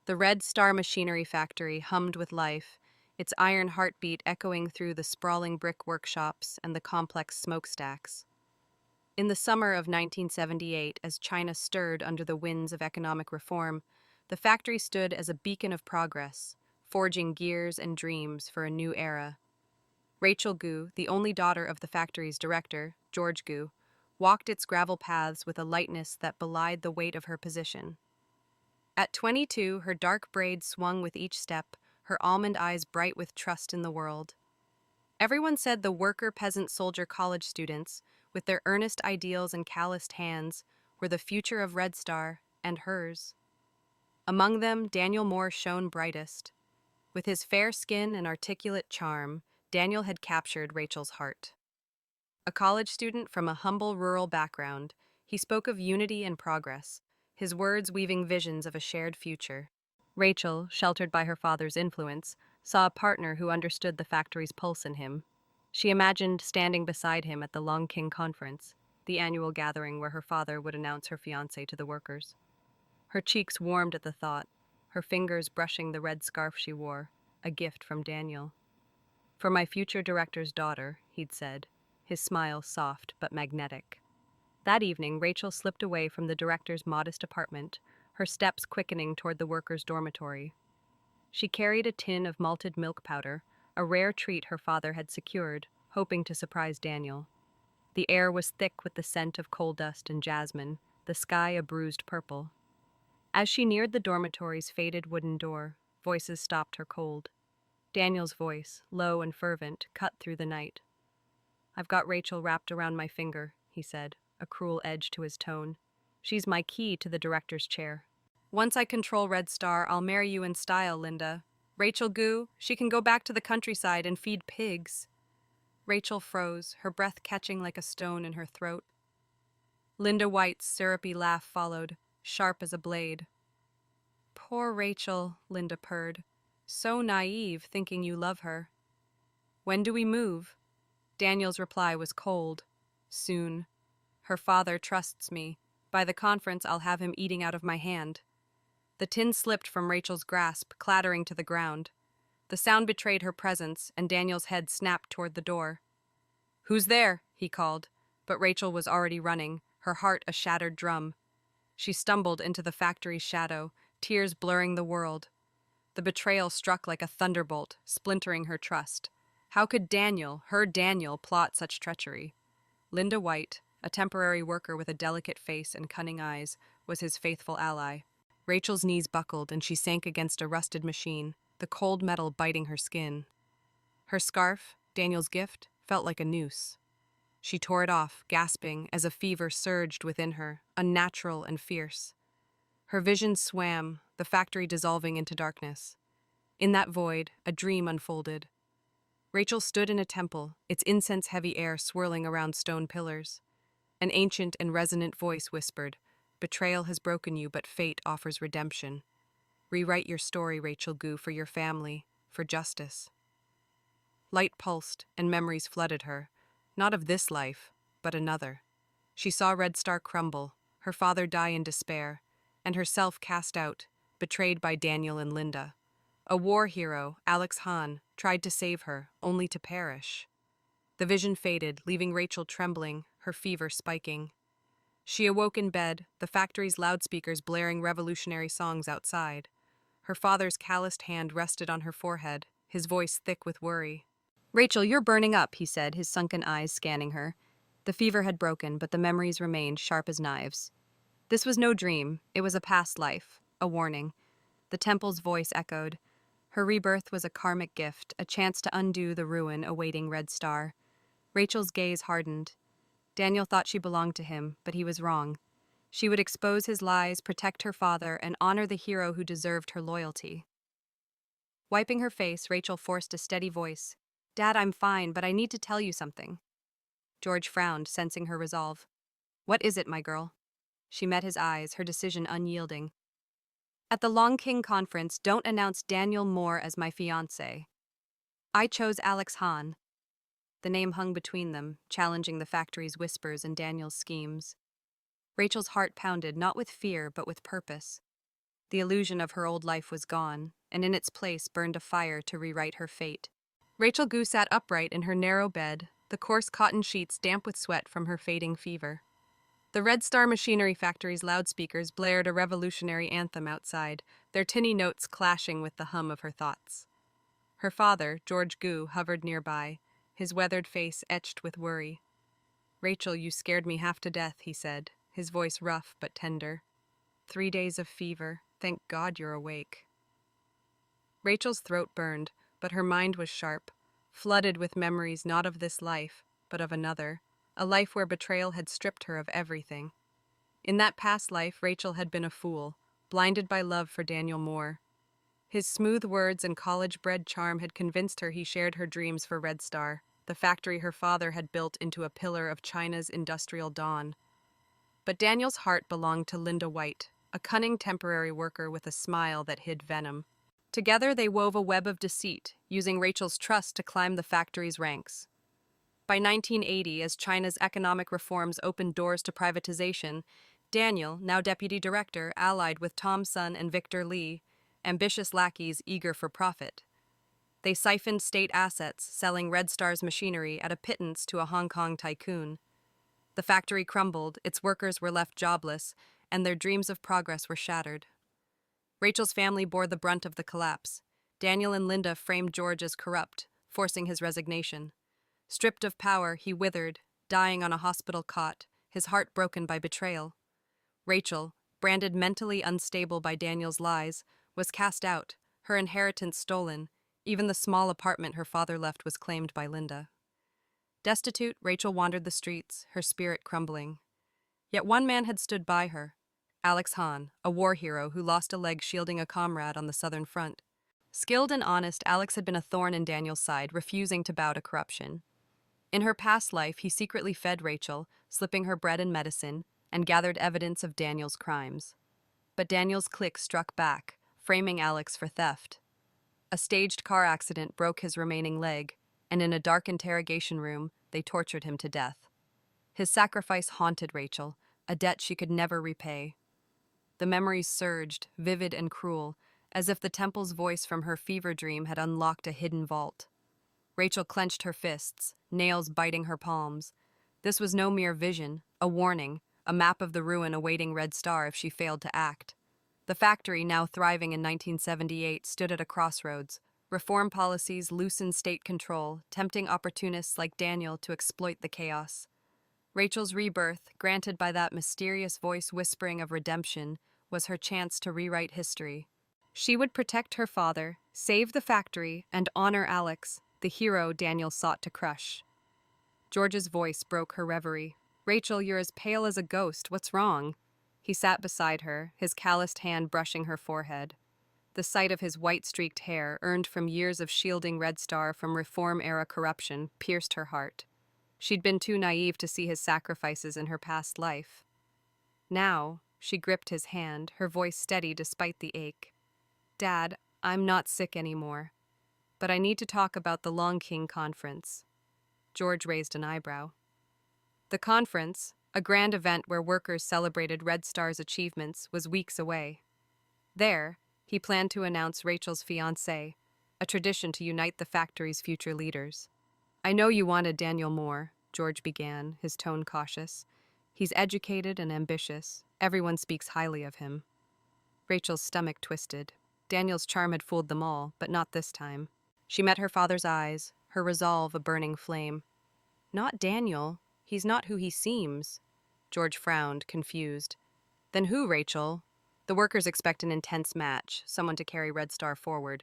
The Red Star Machinery Factory hummed with life, its iron heartbeat echoing through the sprawling brick workshops and the complex smokestacks. In the summer of 1978, as China stirred under the winds of economic reform, the factory stood as a beacon of progress, forging gears and dreams for a new era. Rachel Goo, the only daughter of the factory's director, George Goo, walked its gravel paths with a lightness that belied the weight of her position. At 22, her dark braid swung with each step, her almond eyes bright with trust in the world. Everyone said the worker, peasant, soldier, college students, with their earnest ideals and calloused hands, were the future of Red Star and hers. Among them, Daniel Moore shone brightest. With his fair skin and articulate charm, Daniel had captured Rachel's heart. A college student from a humble rural background, he spoke of unity and progress, his words weaving visions of a shared future. Rachel, sheltered by her father's influence, saw a partner who understood the factory's pulse in him. She imagined standing beside him at the Long King Conference, the annual gathering where her father would announce her fiancé to the workers. Her cheeks warmed at the thought, her fingers brushing the red scarf she wore, a gift from Daniel. "For my future director's daughter," he'd said, his smile soft but magnetic. That evening, Rachel slipped away from the director's modest apartment, her steps quickening toward the workers' dormitory. She carried a tin of malted milk powder, a rare treat her father had secured, hoping to surprise Daniel. The air was thick with the scent of coal dust and jasmine, the sky a bruised purple. As she neared the dormitory's faded wooden door, voices stopped her cold. Daniel's voice, low and fervent, cut through the night. "I've got Rachel wrapped around my finger," he said, a cruel edge to his tone. "She's my key to the director's chair. Once I control Red Star, I'll marry you in style, Linda. Rachel Goo, she can go back to the countryside and feed pigs." Rachel froze, her breath catching like a stone in her throat. Linda White's syrupy laugh followed, sharp as a blade. "Poor Rachel," Linda purred. "So naive, thinking you love her." "When do we move?" Daniel's reply was cold. "Soon. Her father trusts me. By the conference, I'll have him eating out of my hand." The tin slipped from Rachel's grasp, clattering to the ground. The sound betrayed her presence, and Daniel's head snapped toward the door. "Who's there?" he called, but Rachel was already running, her heart a shattered drum. She stumbled into the factory's shadow, tears blurring the world. The betrayal struck like a thunderbolt, splintering her trust. How could Daniel, her Daniel, plot such treachery? Linda White, a temporary worker with a delicate face and cunning eyes, was his faithful ally. Rachel's knees buckled and she sank against a rusted machine, the cold metal biting her skin. Her scarf, Daniel's gift, felt like a noose. She tore it off, gasping, as a fever surged within her, unnatural and fierce. Her vision swam, the factory dissolving into darkness. In that void, a dream unfolded. Rachel stood in a temple, its incense-heavy air swirling around stone pillars. An ancient and resonant voice whispered, "Betrayal has broken you, but fate offers redemption. Rewrite your story, Rachel Goo, for your family, for justice." Light pulsed, and memories flooded her, not of this life, but another. She saw Red Star crumble, her father die in despair, and herself cast out, betrayed by Daniel and Linda. A war hero, Alex Hahn, tried to save her, only to perish. The vision faded, leaving Rachel trembling, her fever spiking. She awoke in bed, the factory's loudspeakers blaring revolutionary songs outside. Her father's calloused hand rested on her forehead, his voice thick with worry. "Rachel, you're burning up," he said, his sunken eyes scanning her. The fever had broken, but the memories remained sharp as knives. This was no dream, it was a past life, a warning. The temple's voice echoed. Her rebirth was a karmic gift, a chance to undo the ruin awaiting Red Star. Rachel's gaze hardened. Daniel thought she belonged to him, but he was wrong. She would expose his lies, protect her father, and honor the hero who deserved her loyalty. Wiping her face, Rachel forced a steady voice. "Dad, I'm fine, but I need to tell you something." George frowned, sensing her resolve. "What is it, my girl?" She met his eyes, her decision unyielding. "At the Long King Conference, don't announce Daniel Moore as my fiancé. I chose Alex Hahn." The name hung between them, challenging the factory's whispers and Daniel's schemes. Rachel's heart pounded, not with fear, but with purpose. The illusion of her old life was gone, and in its place burned a fire to rewrite her fate. Rachel Goo sat upright in her narrow bed, the coarse cotton sheets damp with sweat from her fading fever. The Red Star Machinery Factory's loudspeakers blared a revolutionary anthem outside, their tinny notes clashing with the hum of her thoughts. Her father, George Goo, hovered nearby, his weathered face etched with worry. "Rachel, you scared me half to death," he said, his voice rough but tender. 3 days of fever. Thank God you're awake." Rachel's throat burned, but her mind was sharp, flooded with memories not of this life, but of another, a life where betrayal had stripped her of everything. In that past life, Rachel had been a fool, blinded by love for Daniel Moore. His smooth words and college-bred charm had convinced her he shared her dreams for Red Star, the factory her father had built into a pillar of China's industrial dawn. But Daniel's heart belonged to Linda White, a cunning temporary worker with a smile that hid venom. Together they wove a web of deceit, using Rachel's trust to climb the factory's ranks. By 1980, as China's economic reforms opened doors to privatization, Daniel, now deputy director, allied with Tom Sun and Victor Lee, ambitious lackeys eager for profit. They siphoned state assets, selling Red Star's machinery at a pittance to a Hong Kong tycoon. The factory crumbled, its workers were left jobless, and their dreams of progress were shattered. Rachel's family bore the brunt of the collapse. Daniel and Linda framed George as corrupt, forcing his resignation. Stripped of power, he withered, dying on a hospital cot, his heart broken by betrayal. Rachel, branded mentally unstable by Daniel's lies, was cast out, her inheritance stolen. Even the small apartment her father left was claimed by Linda. Destitute, Rachel wandered the streets, her spirit crumbling. Yet one man had stood by her, Alex Hahn, a war hero who lost a leg shielding a comrade on the Southern Front. Skilled and honest, Alex had been a thorn in Daniel's side, refusing to bow to corruption. In her past life, he secretly fed Rachel, slipping her bread and medicine, and gathered evidence of Daniel's crimes. But Daniel's clique struck back, framing Alex for theft. A staged car accident broke his remaining leg, and in a dark interrogation room, they tortured him to death. His sacrifice haunted Rachel, a debt she could never repay. The memories surged, vivid and cruel, as if the temple's voice from her fever dream had unlocked a hidden vault. Rachel clenched her fists, nails biting her palms. This was no mere vision, a warning, a map of the ruin awaiting Red Star if she failed to act. The factory, now thriving in 1978, stood at a crossroads. Reform policies loosened state control, tempting opportunists like Daniel to exploit the chaos. Rachel's rebirth, granted by that mysterious voice whispering of redemption, was her chance to rewrite history. She would protect her father, save the factory, and honor Alex, the hero Daniel sought to crush. George's voice broke her reverie. "Rachel, you're as pale as a ghost. What's wrong?" He sat beside her, his calloused hand brushing her forehead. The sight of his white-streaked hair, earned from years of shielding Red Star from reform-era corruption, pierced her heart. She'd been too naive to see his sacrifices in her past life. Now, she gripped his hand, her voice steady despite the ache. "Dad, I'm not sick anymore. But I need to talk about the Long King Conference." George raised an eyebrow. The conference, a grand event where workers celebrated Red Star's achievements, was weeks away. There, he planned to announce Rachel's fiancé, a tradition to unite the factory's future leaders. "I know you wanted Daniel Moore," George began, his tone cautious. "He's educated and ambitious. Everyone speaks highly of him." Rachel's stomach twisted. Daniel's charm had fooled them all, but not this time. She met her father's eyes, her resolve a burning flame. "Not Daniel. He's not who he seems." George frowned, confused. "Then who, Rachel?" "The workers expect an intense match, someone to carry Red Star forward."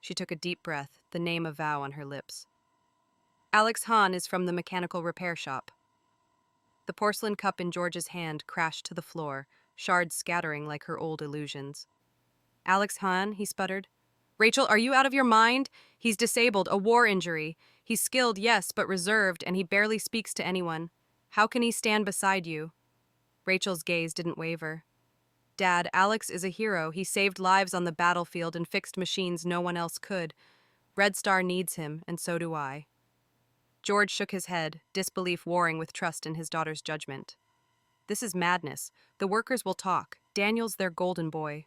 She took a deep breath, the name a vow on her lips. "Alex Hahn is from the mechanical repair shop." The porcelain cup in George's hand crashed to the floor, shards scattering like her old illusions. "Alex Hahn," he sputtered. "Rachel, are you out of your mind? He's disabled, a war injury. He's skilled, yes, but reserved, and he barely speaks to anyone. How can he stand beside you?" Rachel's gaze didn't waver. "Dad, Alex is a hero. He saved lives on the battlefield and fixed machines no one else could. Red Star needs him, and so do I." George shook his head, disbelief warring with trust in his daughter's judgment. "This is madness. The workers will talk. Daniel's their golden boy."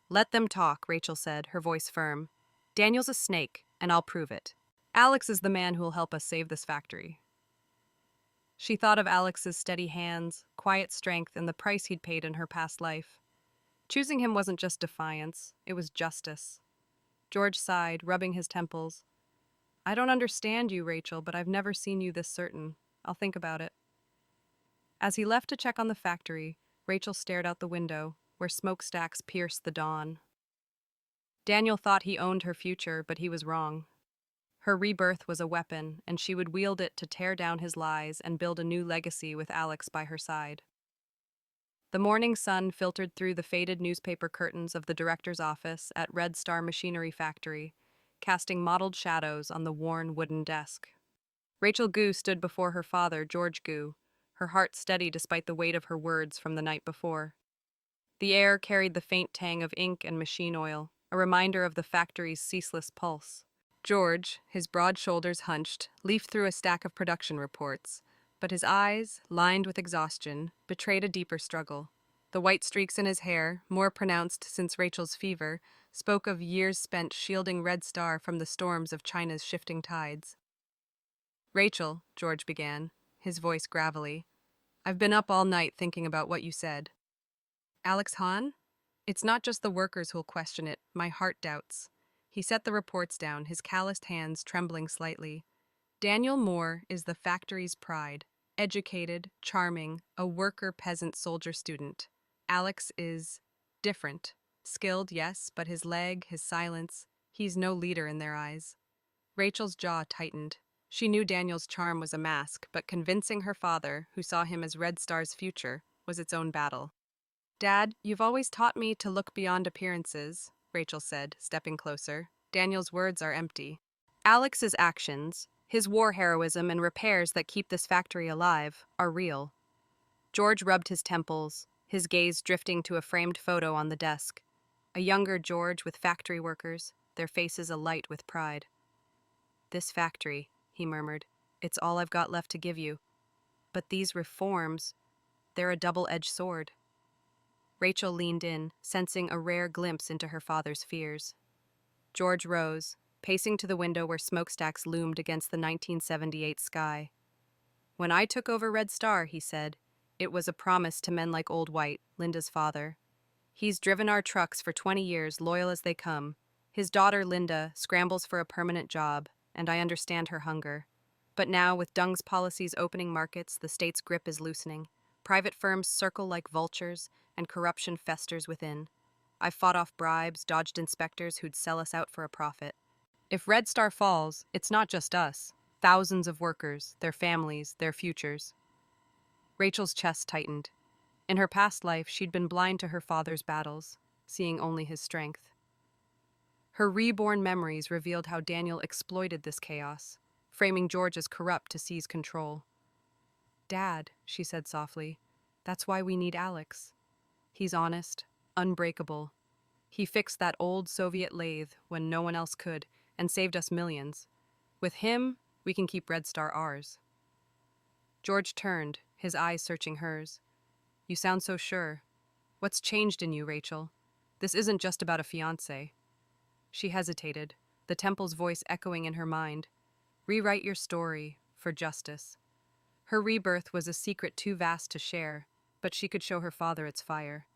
Let them talk, Rachel said, her voice firm. Daniel's a snake, and I'll prove it. Alex is the man who'll help us save this factory. She thought of Alex's steady hands, quiet strength, and the price he'd paid in her past life. Choosing him wasn't just defiance, it was justice. George sighed, rubbing his temples. I don't understand you, Rachel, but I've never seen you this certain. I'll think about it. As he left to check on the factory, Rachel stared out the window, where smokestacks pierced the dawn. Daniel thought he owned her future, but he was wrong. Her rebirth was a weapon, and she would wield it to tear down his lies and build a new legacy with Alex by her side. The morning sun filtered through the faded newspaper curtains of the director's office at Red Star Machinery Factory, casting mottled shadows on the worn wooden desk. Rachel Goo stood before her father, George Goo, her heart steady despite the weight of her words from the night before. The air carried the faint tang of ink and machine oil, a reminder of the factory's ceaseless pulse. George, his broad shoulders hunched, leafed through a stack of production reports, but his eyes, lined with exhaustion, betrayed a deeper struggle. The white streaks in his hair, more pronounced since Rachel's fever, spoke of years spent shielding Red Star from the storms of China's shifting tides. Rachel, George began, his voice gravelly, I've been up all night thinking about what you said. Alex Hahn? It's not just the workers who'll question it, my heart doubts. He set the reports down, his calloused hands trembling slightly. Daniel Moore is the factory's pride. Educated, charming, a worker peasant soldier student. Alex is different. Skilled, yes, but his leg, his silence, he's no leader in their eyes. Rachel's jaw tightened. She knew Daniel's charm was a mask, but convincing her father, who saw him as Red Star's future, was its own battle. Dad, you've always taught me to look beyond appearances, Rachel said, stepping closer. Daniel's words are empty. Alex's actions, his war heroism and repairs that keep this factory alive, are real. George rubbed his temples, his gaze drifting to a framed photo on the desk. A younger George with factory workers, their faces alight with pride. This factory, he murmured, it's all I've got left to give you. But these reforms, they're a double-edged sword. Rachel leaned in, sensing a rare glimpse into her father's fears. George rose, pacing to the window where smokestacks loomed against the 1978 sky. When I took over Red Star, he said, it was a promise to men like Old White, Linda's father. He's driven our trucks for 20 years, loyal as they come. His daughter, Linda, scrambles for a permanent job, and I understand her hunger. But now, with Deng's policies opening markets, the state's grip is loosening. Private firms circle like vultures, and corruption festers within. I've fought off bribes, dodged inspectors who'd sell us out for a profit. If Red Star falls, it's not just us. Thousands of workers, their families, their futures. Rachel's chest tightened. In her past life, she'd been blind to her father's battles, seeing only his strength. Her reborn memories revealed how Daniel exploited this chaos, framing George as corrupt to seize control. Dad, she said softly, that's why we need Alex. He's honest, unbreakable. He fixed that old Soviet lathe when no one else could and saved us millions. With him, we can keep Red Star ours. George turned, his eyes searching hers. You sound so sure. What's changed in you, Rachel? This isn't just about a fiancé. She hesitated, the Temple's voice echoing in her mind. Rewrite your story, for justice. Her rebirth was a secret too vast to share, but she could show her father its fire.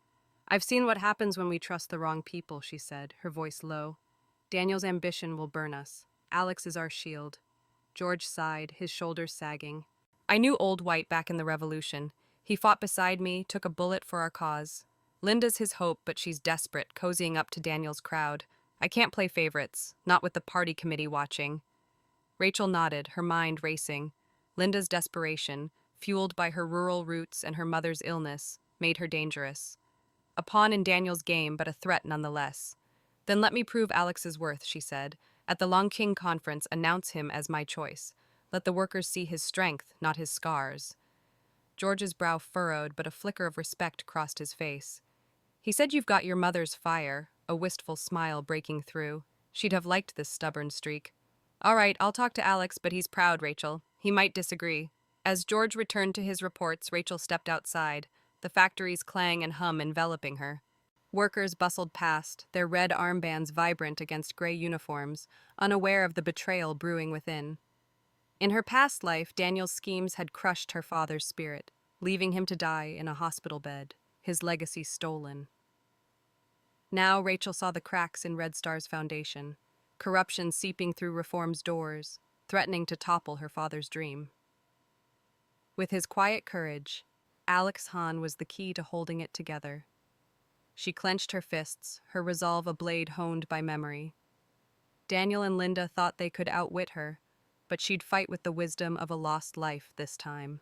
I've seen what happens when we trust the wrong people, she said, her voice low. Daniel's ambition will burn us. Alex is our shield. George sighed, his shoulders sagging. I knew Old White back in the Revolution. He fought beside me, took a bullet for our cause. Linda's his hope, but she's desperate, cozying up to Daniel's crowd. I can't play favorites, not with the party committee watching. Rachel nodded, her mind racing. Linda's desperation, fueled by her rural roots and her mother's illness, made her dangerous. A pawn in Daniel's game, but a threat nonetheless. Then let me prove Alex's worth, she said. At the Longqing conference, announce him as my choice. Let the workers see his strength, not his scars. George's brow furrowed, but a flicker of respect crossed his face. He said you've got your mother's fire, a wistful smile breaking through. She'd have liked this stubborn streak. All right, I'll talk to Alex, but he's proud, Rachel. He might disagree. As George returned to his reports, Rachel stepped outside, the factory's clang and hum enveloping her. Workers bustled past, their red armbands vibrant against gray uniforms, unaware of the betrayal brewing within. In her past life, Daniel's schemes had crushed her father's spirit, leaving him to die in a hospital bed, his legacy stolen. Now Rachel saw the cracks in Red Star's foundation, corruption seeping through Reform's doors, threatening to topple her father's dream. With his quiet courage, Alex Hahn was the key to holding it together. She clenched her fists, her resolve a blade honed by memory. Daniel and Linda thought they could outwit her, but she'd fight with the wisdom of a lost life this time.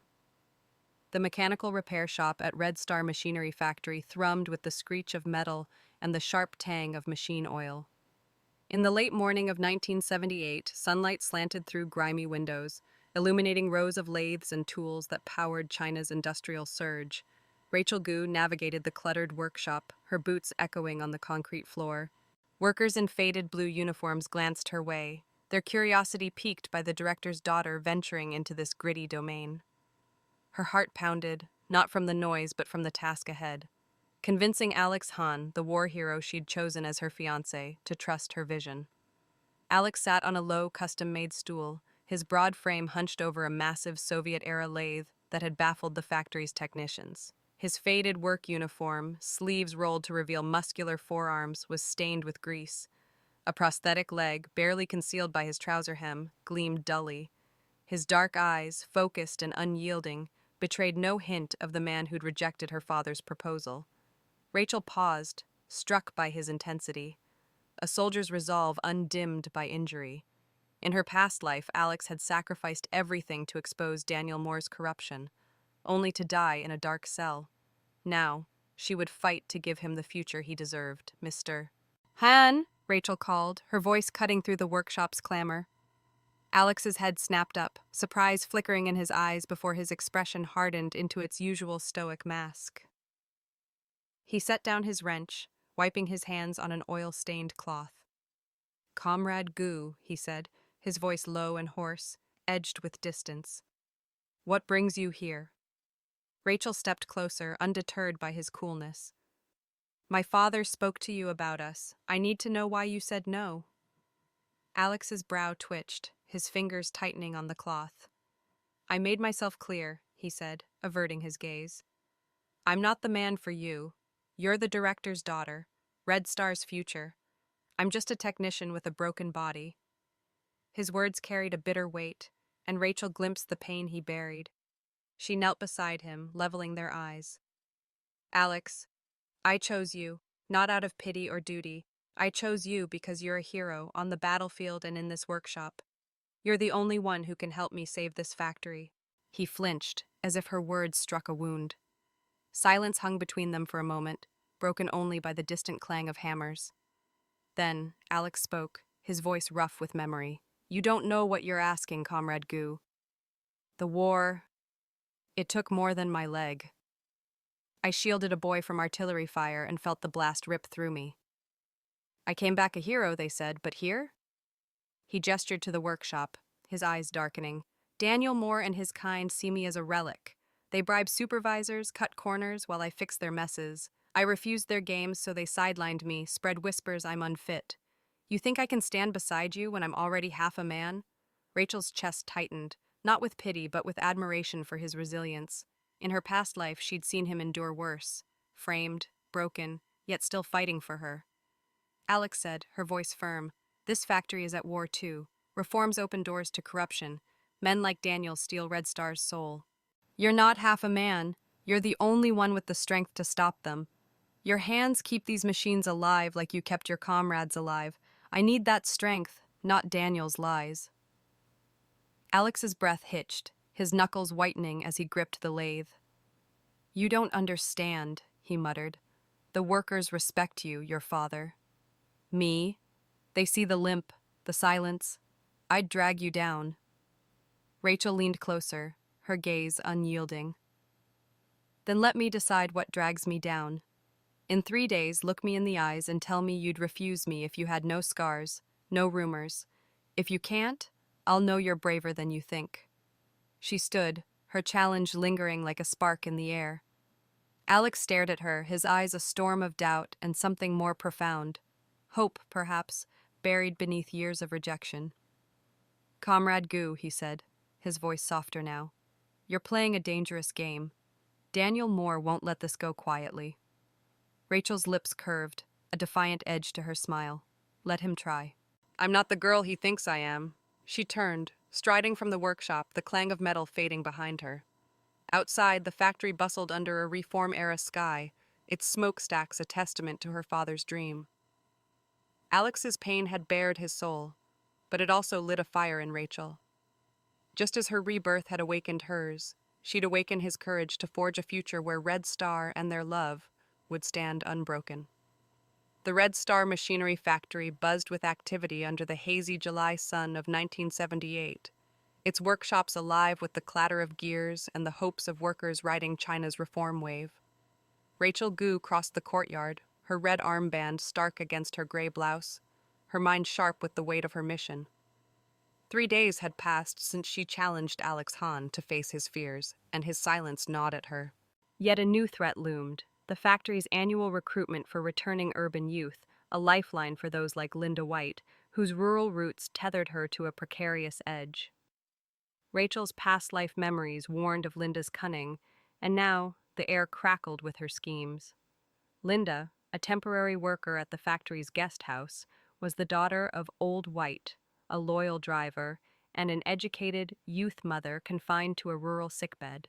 The mechanical repair shop at Red Star Machinery Factory thrummed with the screech of metal and the sharp tang of machine oil. In the late morning of 1978, sunlight slanted through grimy windows, illuminating rows of lathes and tools that powered China's industrial surge. Rachel Goo navigated the cluttered workshop, her boots echoing on the concrete floor. Workers in faded blue uniforms glanced her way, their curiosity piqued by the director's daughter venturing into this gritty domain. Her heart pounded, not from the noise but from the task ahead, convincing Alex Hahn, the war hero she'd chosen as her fiancé, to trust her vision. Alex sat on a low, custom-made stool, his broad frame hunched over a massive Soviet-era lathe that had baffled the factory's technicians. His faded work uniform, sleeves rolled to reveal muscular forearms, was stained with grease. A prosthetic leg, barely concealed by his trouser hem, gleamed dully. His dark eyes, focused and unyielding, betrayed no hint of the man who'd rejected her father's proposal. Rachel paused, struck by his intensity, a soldier's resolve undimmed by injury. In her past life, Alex had sacrificed everything to expose Daniel Moore's corruption, only to die in a dark cell. Now, she would fight to give him the future he deserved, Mr. Han, Rachel called, her voice cutting through the workshop's clamor. Alex's head snapped up, surprise flickering in his eyes before his expression hardened into its usual stoic mask. He set down his wrench, wiping his hands on an oil-stained cloth. "Comrade Goo," he said, his voice low and hoarse, edged with distance. "What brings you here?" Rachel stepped closer, undeterred by his coolness. "My father spoke to you about us. I need to know why you said no." Alex's brow twitched, his fingers tightening on the cloth. "I made myself clear," he said, averting his gaze. "I'm not the man for you. You're the director's daughter, Red Star's future. I'm just a technician with a broken body." His words carried a bitter weight, and Rachel glimpsed the pain he buried. She knelt beside him, leveling their eyes. "Alex, I chose you, not out of pity or duty. I chose you because you're a hero on the battlefield and in this workshop. You're the only one who can help me save this factory." He flinched, as if her words struck a wound. Silence hung between them for a moment, broken only by the distant clang of hammers. Then Alex spoke, his voice rough with memory. "You don't know what you're asking, Comrade Goo. The war, it took more than my leg. I shielded a boy from artillery fire and felt the blast rip through me. I came back a hero, they said, but here?" He gestured to the workshop, his eyes darkening. "Daniel Moore and his kind see me as a relic. They bribe supervisors, cut corners while I fix their messes. I refused their games, so they sidelined me, spread whispers I'm unfit. You think I can stand beside you when I'm already half a man?" Rachel's chest tightened, not with pity but with admiration for his resilience. In her past life, she'd seen him endure worse, framed, broken, yet still fighting for her. Alex said, her voice firm, "This factory is at war too. Reforms open doors to corruption. Men like Daniel steal Red Star's soul. You're not half a man. You're the only one with the strength to stop them. Your hands keep these machines alive like you kept your comrades alive. I need that strength, not Daniel's lies." Alex's breath hitched, his knuckles whitening as he gripped the lathe. "You don't understand," he muttered. "The workers respect you, your father. Me? They see the limp, the silence. I'd drag you down." Rachel leaned closer, her gaze unyielding. "Then let me decide what drags me down. In 3 days, look me in the eyes and tell me you'd refuse me if you had no scars, no rumors. If you can't, I'll know you're braver than you think." She stood, her challenge lingering like a spark in the air. Alex stared at her, his eyes a storm of doubt and something more profound. Hope, perhaps, buried beneath years of rejection. "Comrade Goo," he said, his voice softer now. "You're playing a dangerous game. Daniel Moore won't let this go quietly." Rachel's lips curved, a defiant edge to her smile. Let him try. "I'm not the girl he thinks I am." She turned, striding from the workshop, the clang of metal fading behind her. Outside, the factory bustled under a reform-era sky, its smokestacks a testament to her father's dream. Alex's pain had bared his soul, but it also lit a fire in Rachel. Just as her rebirth had awakened hers, she'd awaken his courage to forge a future where Red Star and their love would stand unbroken. The Red Star machinery factory buzzed with activity under the hazy July sun of 1978, its workshops alive with the clatter of gears and the hopes of workers riding China's reform wave. Rachel Goo crossed the courtyard, her red armband stark against her gray blouse, her mind sharp with the weight of her mission. 3 days had passed since she challenged Alex Hahn to face his fears, and his silence gnawed at her. Yet a new threat loomed, the factory's annual recruitment for returning urban youth, a lifeline for those like Linda White, whose rural roots tethered her to a precarious edge. Rachel's past life memories warned of Linda's cunning, and now the air crackled with her schemes. Linda, a temporary worker at the factory's guest house, was the daughter of Old White, a loyal driver, and an educated youth mother confined to a rural sickbed.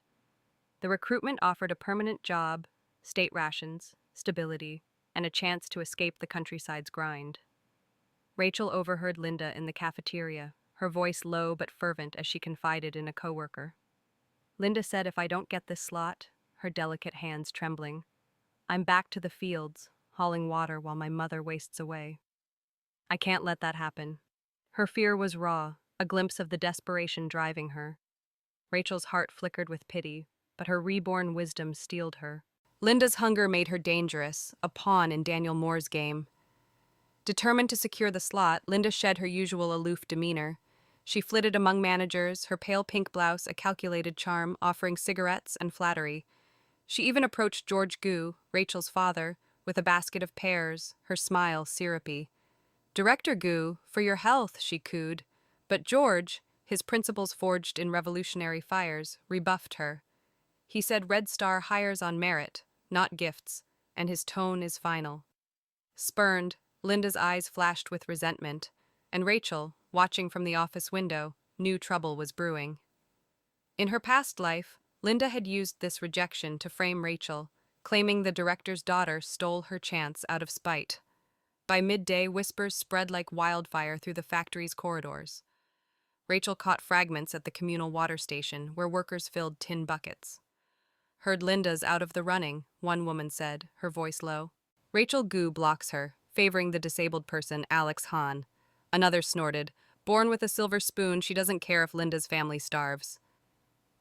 The recruitment offered a permanent job, state rations, stability, and a chance to escape the countryside's grind. Rachel overheard Linda in the cafeteria, her voice low but fervent as she confided in a coworker. Linda said, "If I don't get this slot," her delicate hands trembling, "I'm back to the fields, hauling water while my mother wastes away. I can't let that happen." Her fear was raw, a glimpse of the desperation driving her. Rachel's heart flickered with pity, but her reborn wisdom steeled her. Linda's hunger made her dangerous, a pawn in Daniel Moore's game. Determined to secure the slot, Linda shed her usual aloof demeanor. She flitted among managers, her pale pink blouse a calculated charm, offering cigarettes and flattery. She even approached George Goo, Rachel's father, with a basket of pears, her smile syrupy. "Director Goo, for your health," she cooed. But George, his principles forged in revolutionary fires, rebuffed her. He said Red Star hires on merit, not gifts, and his tone is final. Spurned, Linda's eyes flashed with resentment, and Rachel, watching from the office window, knew trouble was brewing. In her past life, Linda had used this rejection to frame Rachel, claiming the director's daughter stole her chance out of spite. By midday, whispers spread like wildfire through the factory's corridors. Rachel caught fragments at the communal water station, where workers filled tin buckets. "Heard Linda's out of the running," one woman said, her voice low. Rachel Goo blocks her, favoring the disabled person, Alex Hahn. Another snorted, "Born with a silver spoon, she doesn't care if Linda's family starves."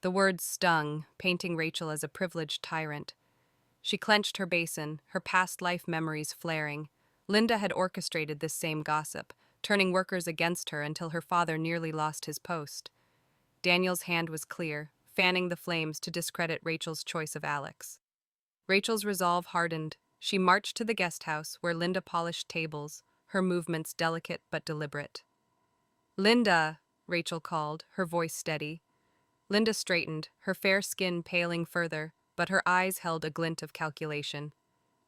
The words stung, painting Rachel as a privileged tyrant. She clenched her basin, her past life memories flaring. Linda had orchestrated this same gossip, turning workers against her until her father nearly lost his post. Daniel's hand was clear, fanning the flames to discredit Rachel's choice of Alex. Rachel's resolve hardened. She marched to the guest house where Linda polished tables, her movements delicate but deliberate. "Linda," Rachel called, her voice steady. Linda straightened, her fair skin paling further, but her eyes held a glint of calculation.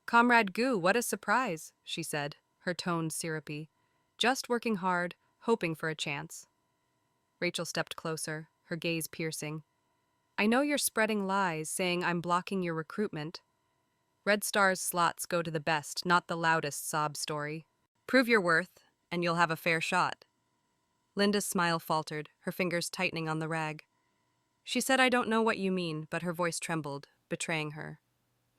"Comrade Goo, what a surprise," she said, her tone syrupy. "Just working hard, hoping for a chance." Rachel stepped closer, her gaze piercing. "I know you're spreading lies, saying I'm blocking your recruitment. Red Star's slots go to the best, not the loudest sob story. Prove your worth, and you'll have a fair shot." Linda's smile faltered, her fingers tightening on the rag. She said, "I don't know what you mean," but her voice trembled, betraying her.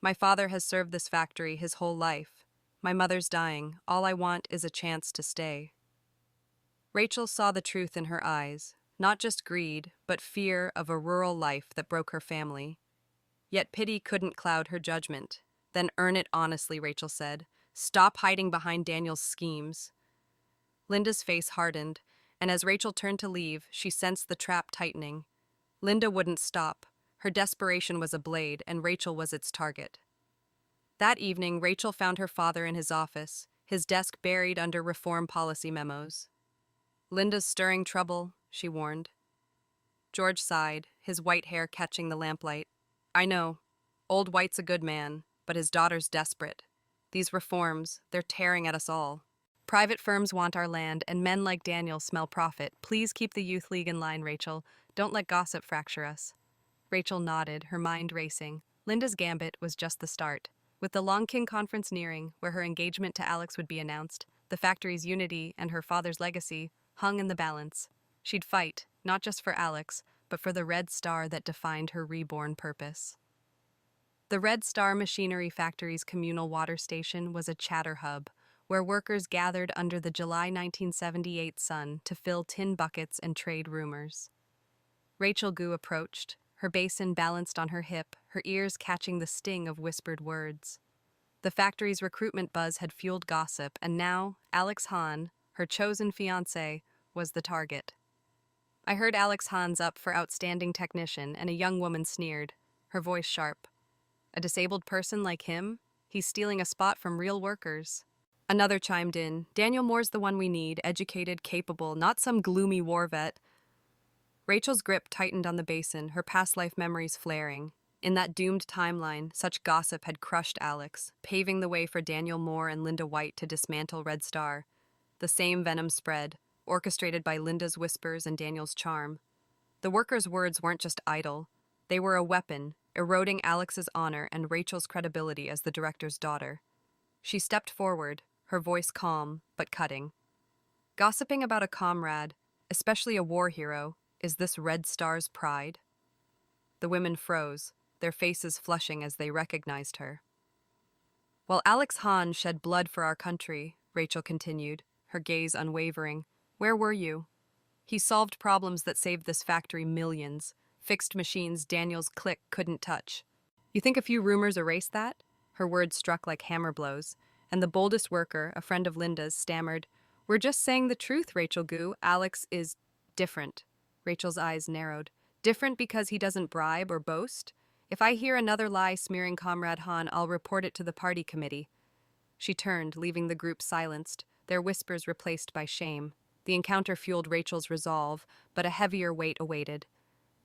"My father has served this factory his whole life. My mother's dying. All I want is a chance to stay." Rachel saw the truth in her eyes, not just greed, but fear of a rural life that broke her family. Yet pity couldn't cloud her judgment. "Then earn it honestly," Rachel said. "Stop hiding behind Daniel's schemes." Linda's face hardened, and as Rachel turned to leave, she sensed the trap tightening. Linda wouldn't stop, Her desperation was a blade, and Rachel was its target. That evening, Rachel found her father in his office, his desk buried under reform policy memos. "Linda's stirring trouble," she warned. George sighed, his white hair catching the lamplight. "I know. Old White's a good man, but his daughter's desperate. These reforms, they're tearing at us all. Private firms want our land, and men like Daniel smell profit. Please keep the Youth League in line, Rachel. Don't let gossip fracture us." Rachel nodded, her mind racing. Linda's gambit was just the start. With the Long King Conference nearing, where her engagement to Alex would be announced, the factory's unity and her father's legacy hung in the balance. She'd fight, not just for Alex, but for the red star that defined her reborn purpose. The Red Star Machinery Factory's communal water station was a chatter hub, where workers gathered under the July 1978 sun to fill tin buckets and trade rumors. Rachel Goo approached, her basin balanced on her hip, her ears catching the sting of whispered words. The factory's recruitment buzz had fueled gossip, and now Alex Hahn, her chosen fiancé, was the target. "I heard Alex Hahn's up for outstanding technician," and a young woman sneered, her voice sharp. "A disabled person like him? He's stealing a spot from real workers." Another chimed in, "Daniel Moore's the one we need, educated, capable, not some gloomy war vet." Rachel's grip tightened on the basin, her past life memories flaring. In that doomed timeline, such gossip had crushed Alex, paving the way for Daniel Moore and Linda White to dismantle Red Star. The same venom spread, orchestrated by Linda's whispers and Daniel's charm. The workers' words weren't just idle. They were a weapon, eroding Alex's honor and Rachel's credibility as the director's daughter. She stepped forward, her voice calm, but cutting. "Gossiping about a comrade, especially a war hero, is this Red Star's pride?" The women froze, their faces flushing as they recognized her. "While Alex Hahn shed blood for our country," Rachel continued, her gaze unwavering, "where were you? He solved problems that saved this factory millions, fixed machines Daniel's clique couldn't touch. You think a few rumors erase that?" Her words struck like hammer blows, and the boldest worker, a friend of Linda's, stammered, "We're just saying the truth, Rachel Goo. Alex is different." Rachel's eyes narrowed. "Different because he doesn't bribe or boast? If I hear another lie smearing Comrade Hahn, I'll report it to the party committee." She turned, leaving the group silenced, their whispers replaced by shame. The encounter fueled Rachel's resolve, but a heavier weight awaited.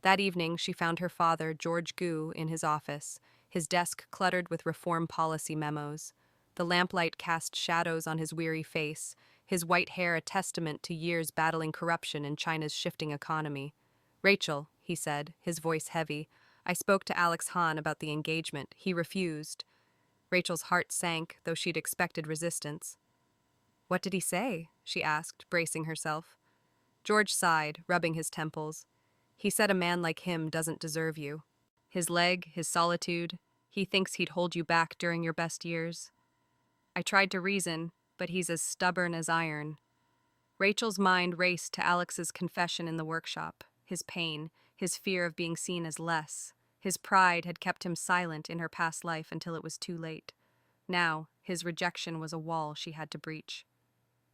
That evening, she found her father, George Goo, in his office, his desk cluttered with reform policy memos. The lamplight cast shadows on his weary face, his white hair a testament to years battling corruption in China's shifting economy. "Rachel," he said, his voice heavy, "I spoke to Alex Hahn about the engagement. He refused." Rachel's heart sank, though she'd expected resistance. "What did he say?" she asked, bracing herself. George sighed, rubbing his temples. "He said a man like him doesn't deserve you. His leg, his solitude, he thinks he'd hold you back during your best years." I tried to reason, but he's as stubborn as iron. Rachel's mind raced to Alex's confession in the workshop, his pain, his fear of being seen as less. His pride had kept him silent in her past life until it was too late. Now, his rejection was a wall she had to breach.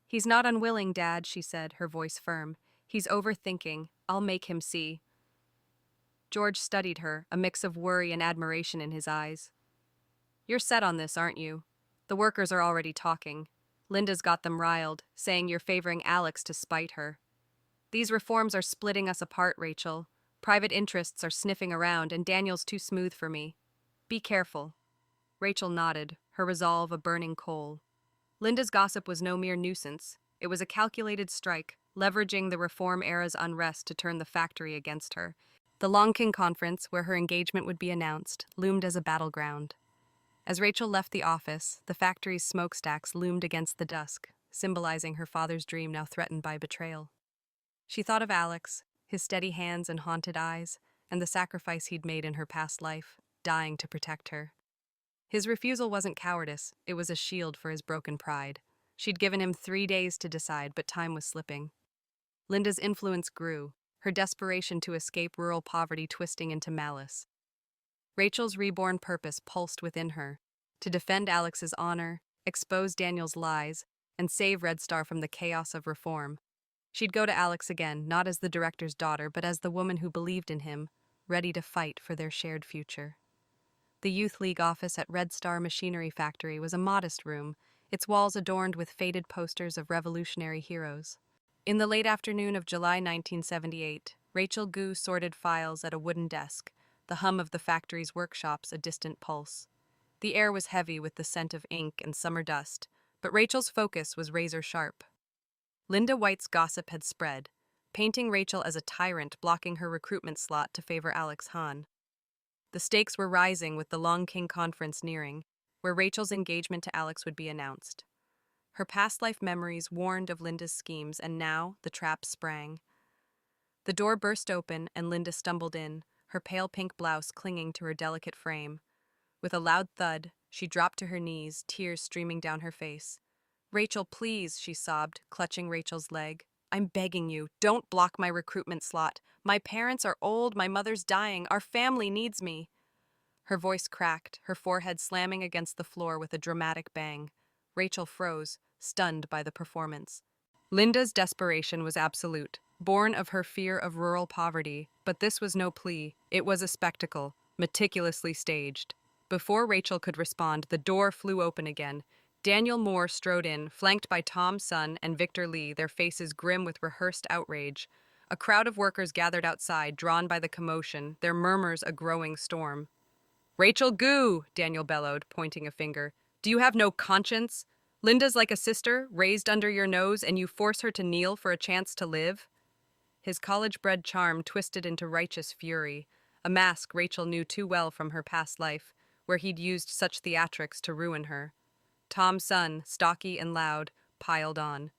"He's not unwilling, Dad," she said, her voice firm. "He's overthinking. I'll make him see." George studied her, a mix of worry and admiration in his eyes. "You're set on this, aren't you? The workers are already talking. Linda's got them riled, saying you're favoring Alex to spite her. These reforms are splitting us apart, Rachel. Private interests are sniffing around, and Daniel's too smooth for me. Be careful." Rachel nodded, her resolve a burning coal. Linda's gossip was no mere nuisance. It was a calculated strike, leveraging the reform era's unrest to turn the factory against her. The Long King Conference, where her engagement would be announced, loomed as a battleground. As Rachel left the office, the factory's smokestacks loomed against the dusk, symbolizing her father's dream now threatened by betrayal. She thought of Alex, his steady hands and haunted eyes, and the sacrifice he'd made in her past life, dying to protect her. His refusal wasn't cowardice, it was a shield for his broken pride. She'd given him 3 days to decide, but time was slipping. Linda's influence grew, her desperation to escape rural poverty twisting into malice. Rachel's reborn purpose pulsed within her, to defend Alex's honor, expose Daniel's lies, and save Red Star from the chaos of reform. She'd go to Alex again, not as the director's daughter, but as the woman who believed in him, ready to fight for their shared future. The Youth League office at Red Star Machinery Factory was a modest room, its walls adorned with faded posters of revolutionary heroes. In the late afternoon of July 1978, Rachel Goo sorted files at a wooden desk, the hum of the factory's workshops a distant pulse. The air was heavy with the scent of ink and summer dust, but Rachel's focus was razor sharp. Linda White's gossip had spread, painting Rachel as a tyrant blocking her recruitment slot to favor Alex Hahn. The stakes were rising with the Long King Conference nearing, where Rachel's engagement to Alex would be announced. Her past life memories warned of Linda's schemes, and now the trap sprang. The door burst open, and Linda stumbled in, her pale pink blouse clinging to her delicate frame. With a loud thud, she dropped to her knees, tears streaming down her face. "Rachel, please," she sobbed, clutching Rachel's leg. "I'm begging you, don't block my recruitment slot. My parents are old, my mother's dying, our family needs me." Her voice cracked, her forehead slamming against the floor with a dramatic bang. Rachel froze, stunned by the performance. Linda's desperation was absolute, born of her fear of rural poverty, but this was no plea, it was a spectacle, meticulously staged. Before Rachel could respond, the door flew open again. Daniel Moore strode in, flanked by Tom Sun and Victor Lee, their faces grim with rehearsed outrage. A crowd of workers gathered outside, drawn by the commotion, their murmurs a growing storm. "Rachel Goo!" Daniel bellowed, pointing a finger. "Do you have no conscience? Linda's like a sister, raised under your nose, and you force her to kneel for a chance to live?" His college-bred charm twisted into righteous fury, a mask Rachel knew too well from her past life, where he'd used such theatrics to ruin her. Tom's son, stocky and loud, piled on.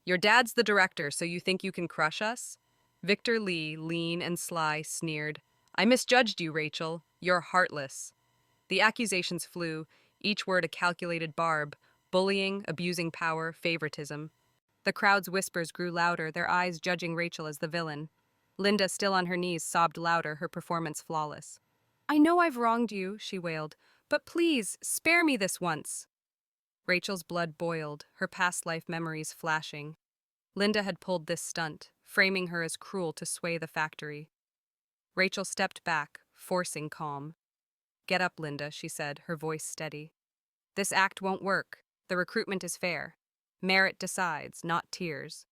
"Your dad's the director, so you think you can crush us?" Victor Lee, lean and sly, sneered. "I misjudged you, Rachel. You're heartless." The accusations flew, each word a calculated barb, bullying, abusing power, favoritism. The crowd's whispers grew louder, their eyes judging Rachel as the villain. Linda, still on her knees, sobbed louder, her performance flawless. "I know I've wronged you," she wailed, "but please, spare me this once." Rachel's blood boiled, her past life memories flashing. Linda had pulled this stunt, framing her as cruel to sway the factory. Rachel stepped back, forcing calm. "Get up, Linda," she said, her voice steady. "This act won't work. The recruitment is fair. Merit decides, not tears."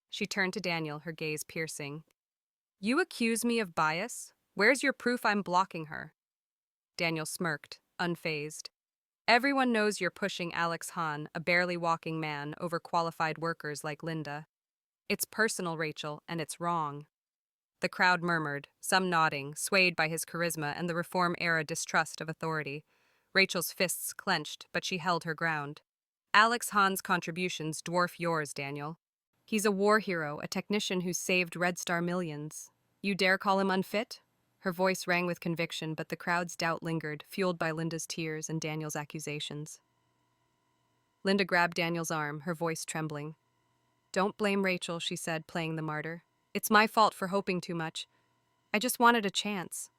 She turned to Daniel, her gaze piercing. "You accuse me of bias? Where's your proof I'm blocking her?" Daniel smirked, unfazed. "Everyone knows you're pushing Alex Hahn, a barely walking man, over qualified workers like Linda. It's personal, Rachel, and it's wrong." The crowd murmured, some nodding, swayed by his charisma and the reform-era distrust of authority. Rachel's fists clenched, but she held her ground. "Alex Hahn's contributions dwarf yours, Daniel. He's a war hero, a technician who's saved Red Star millions. You dare call him unfit?" Her voice rang with conviction, but the crowd's doubt lingered, fueled by Linda's tears and Daniel's accusations. Linda grabbed Daniel's arm, her voice trembling. "Don't blame Rachel," she said, playing the martyr. "It's my fault for hoping too much. I just wanted a chance."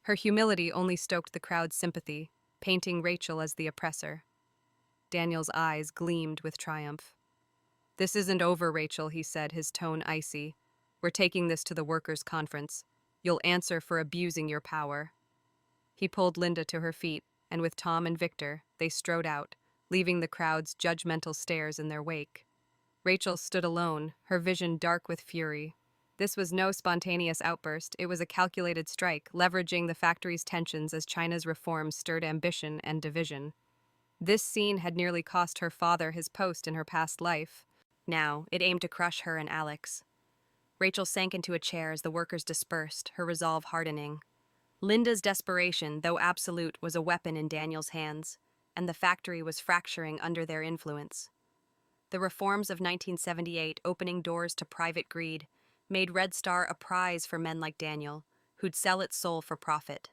Her humility only stoked the crowd's sympathy, painting Rachel as the oppressor. Daniel's eyes gleamed with triumph. "This isn't over, Rachel," he said, his tone icy. "We're taking this to the workers' conference. You'll answer for abusing your power." He pulled Linda to her feet, and with Tom and Victor, they strode out, leaving the crowd's judgmental stares in their wake. Rachel stood alone, her vision dark with fury. This was no spontaneous outburst, it was a calculated strike, leveraging the factory's tensions as China's reforms stirred ambition and division. This scene had nearly cost her father his post in her past life. Now, it aimed to crush her and Alex. Rachel sank into a chair as the workers dispersed, her resolve hardening. Linda's desperation, though absolute, was a weapon in Daniel's hands, and the factory was fracturing under their influence. The reforms of 1978, opening doors to private greed, made Red Star a prize for men like Daniel, who'd sell its soul for profit.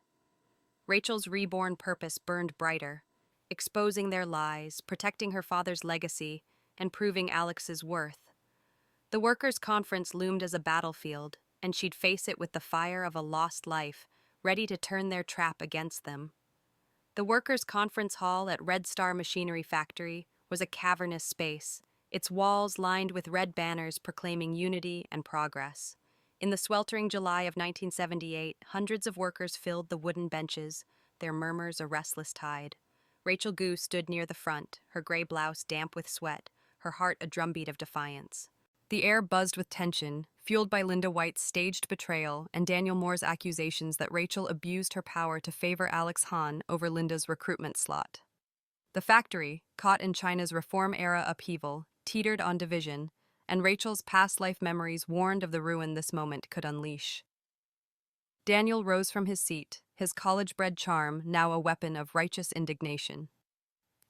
Rachel's reborn purpose burned brighter, exposing their lies, protecting her father's legacy, and proving Alex's worth. The workers' conference loomed as a battlefield, and she'd face it with the fire of a lost life, ready to turn their trap against them. The workers' conference hall at Red Star Machinery Factory was a cavernous space, its walls lined with red banners proclaiming unity and progress. In the sweltering July of 1978, hundreds of workers filled the wooden benches, their murmurs a restless tide. Rachel Goo stood near the front, her gray blouse damp with sweat, her heart a drumbeat of defiance. The air buzzed with tension, fueled by Linda White's staged betrayal and Daniel Moore's accusations that Rachel abused her power to favor Alex Hahn over Linda's recruitment slot. The factory, caught in China's reform-era upheaval, teetered on division, and Rachel's past life memories warned of the ruin this moment could unleash. Daniel rose from his seat, his college-bred charm now a weapon of righteous indignation.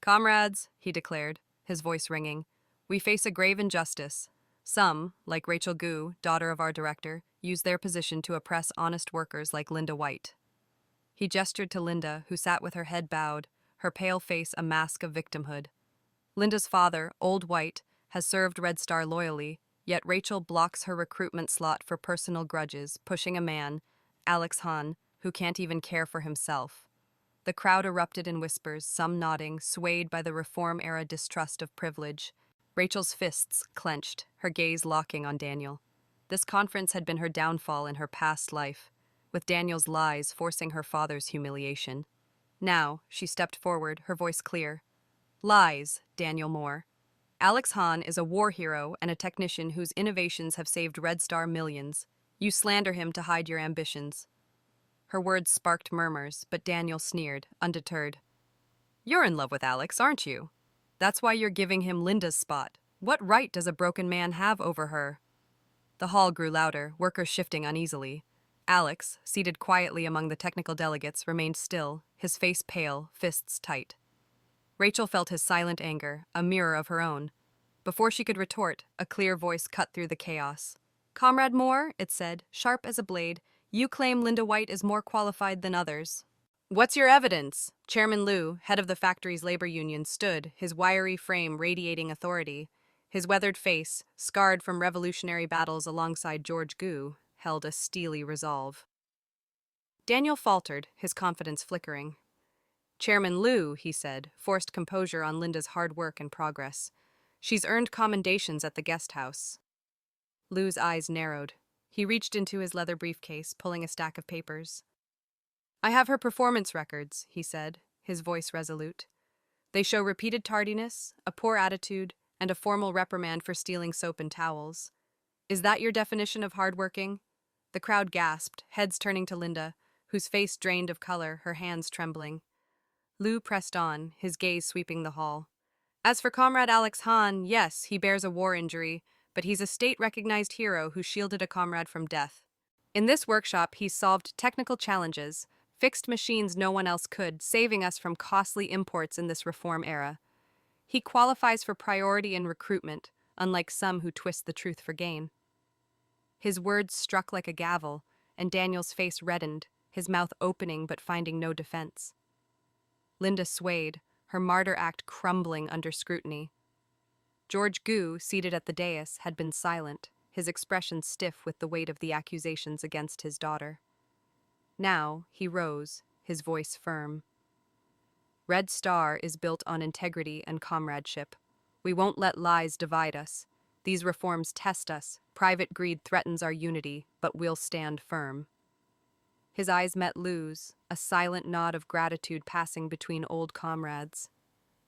"Comrades," he declared, his voice ringing, "we face a grave injustice. Some, like Rachel Goo, daughter of our director, use their position to oppress honest workers like Linda White." He gestured to Linda, who sat with her head bowed, her pale face a mask of victimhood. Linda's father, Old White, has served Red Star loyally, yet Rachel blocks her recruitment slot for personal grudges, pushing a man, Alex Hahn, who can't even care for himself. The crowd erupted in whispers, some nodding, swayed by the reform-era distrust of privilege. Rachel's fists clenched, her gaze locking on Daniel. This conference had been her downfall in her past life, with Daniel's lies forcing her father's humiliation. Now, she stepped forward, her voice clear. "Lies, Daniel Moore. Alex Hahn is a war hero and a technician whose innovations have saved Red Star millions. You slander him to hide your ambitions." Her words sparked murmurs, but Daniel sneered, undeterred. "You're in love with Alex, aren't you? That's why you're giving him Linda's spot. What right does a broken man have over her?" The hall grew louder, workers shifting uneasily. Alex, seated quietly among the technical delegates, remained still, his face pale, fists tight. Rachel felt his silent anger, a mirror of her own. Before she could retort, a clear voice cut through the chaos. "Comrade Moore," it said, sharp as a blade, "you claim Linda White is more qualified than others." "What's your evidence?" Chairman Liu, head of the factory's labor union, stood, his wiry frame radiating authority. His weathered face, scarred from revolutionary battles alongside George Goo, held a steely resolve. Daniel faltered, his confidence flickering. "Chairman Liu," he said, forced composure on Linda's hard work and progress. "She's earned commendations at the guest house." Liu's eyes narrowed. He reached into his leather briefcase, pulling a stack of papers. "I have her performance records," he said, his voice resolute. "They show repeated tardiness, a poor attitude, and a formal reprimand for stealing soap and towels. Is that your definition of hardworking?" The crowd gasped, heads turning to Linda, whose face drained of color, her hands trembling. Liu pressed on, his gaze sweeping the hall. "As for Comrade Alex Hahn, yes, he bears a war injury, but he's a state-recognized hero who shielded a comrade from death. In this workshop, he's solved technical challenges, fixed machines no one else could, saving us from costly imports in this reform era. He qualifies for priority in recruitment, unlike some who twist the truth for gain." His words struck like a gavel, and Daniel's face reddened, his mouth opening but finding no defense. Linda swayed, her martyr act crumbling under scrutiny. George Goo, seated at the dais, had been silent, his expression stiff with the weight of the accusations against his daughter. Now, he rose, his voice firm. "Red Star is built on integrity and comradeship. We won't let lies divide us. These reforms test us. Private greed threatens our unity, but we'll stand firm." His eyes met Liu's, a silent nod of gratitude passing between old comrades.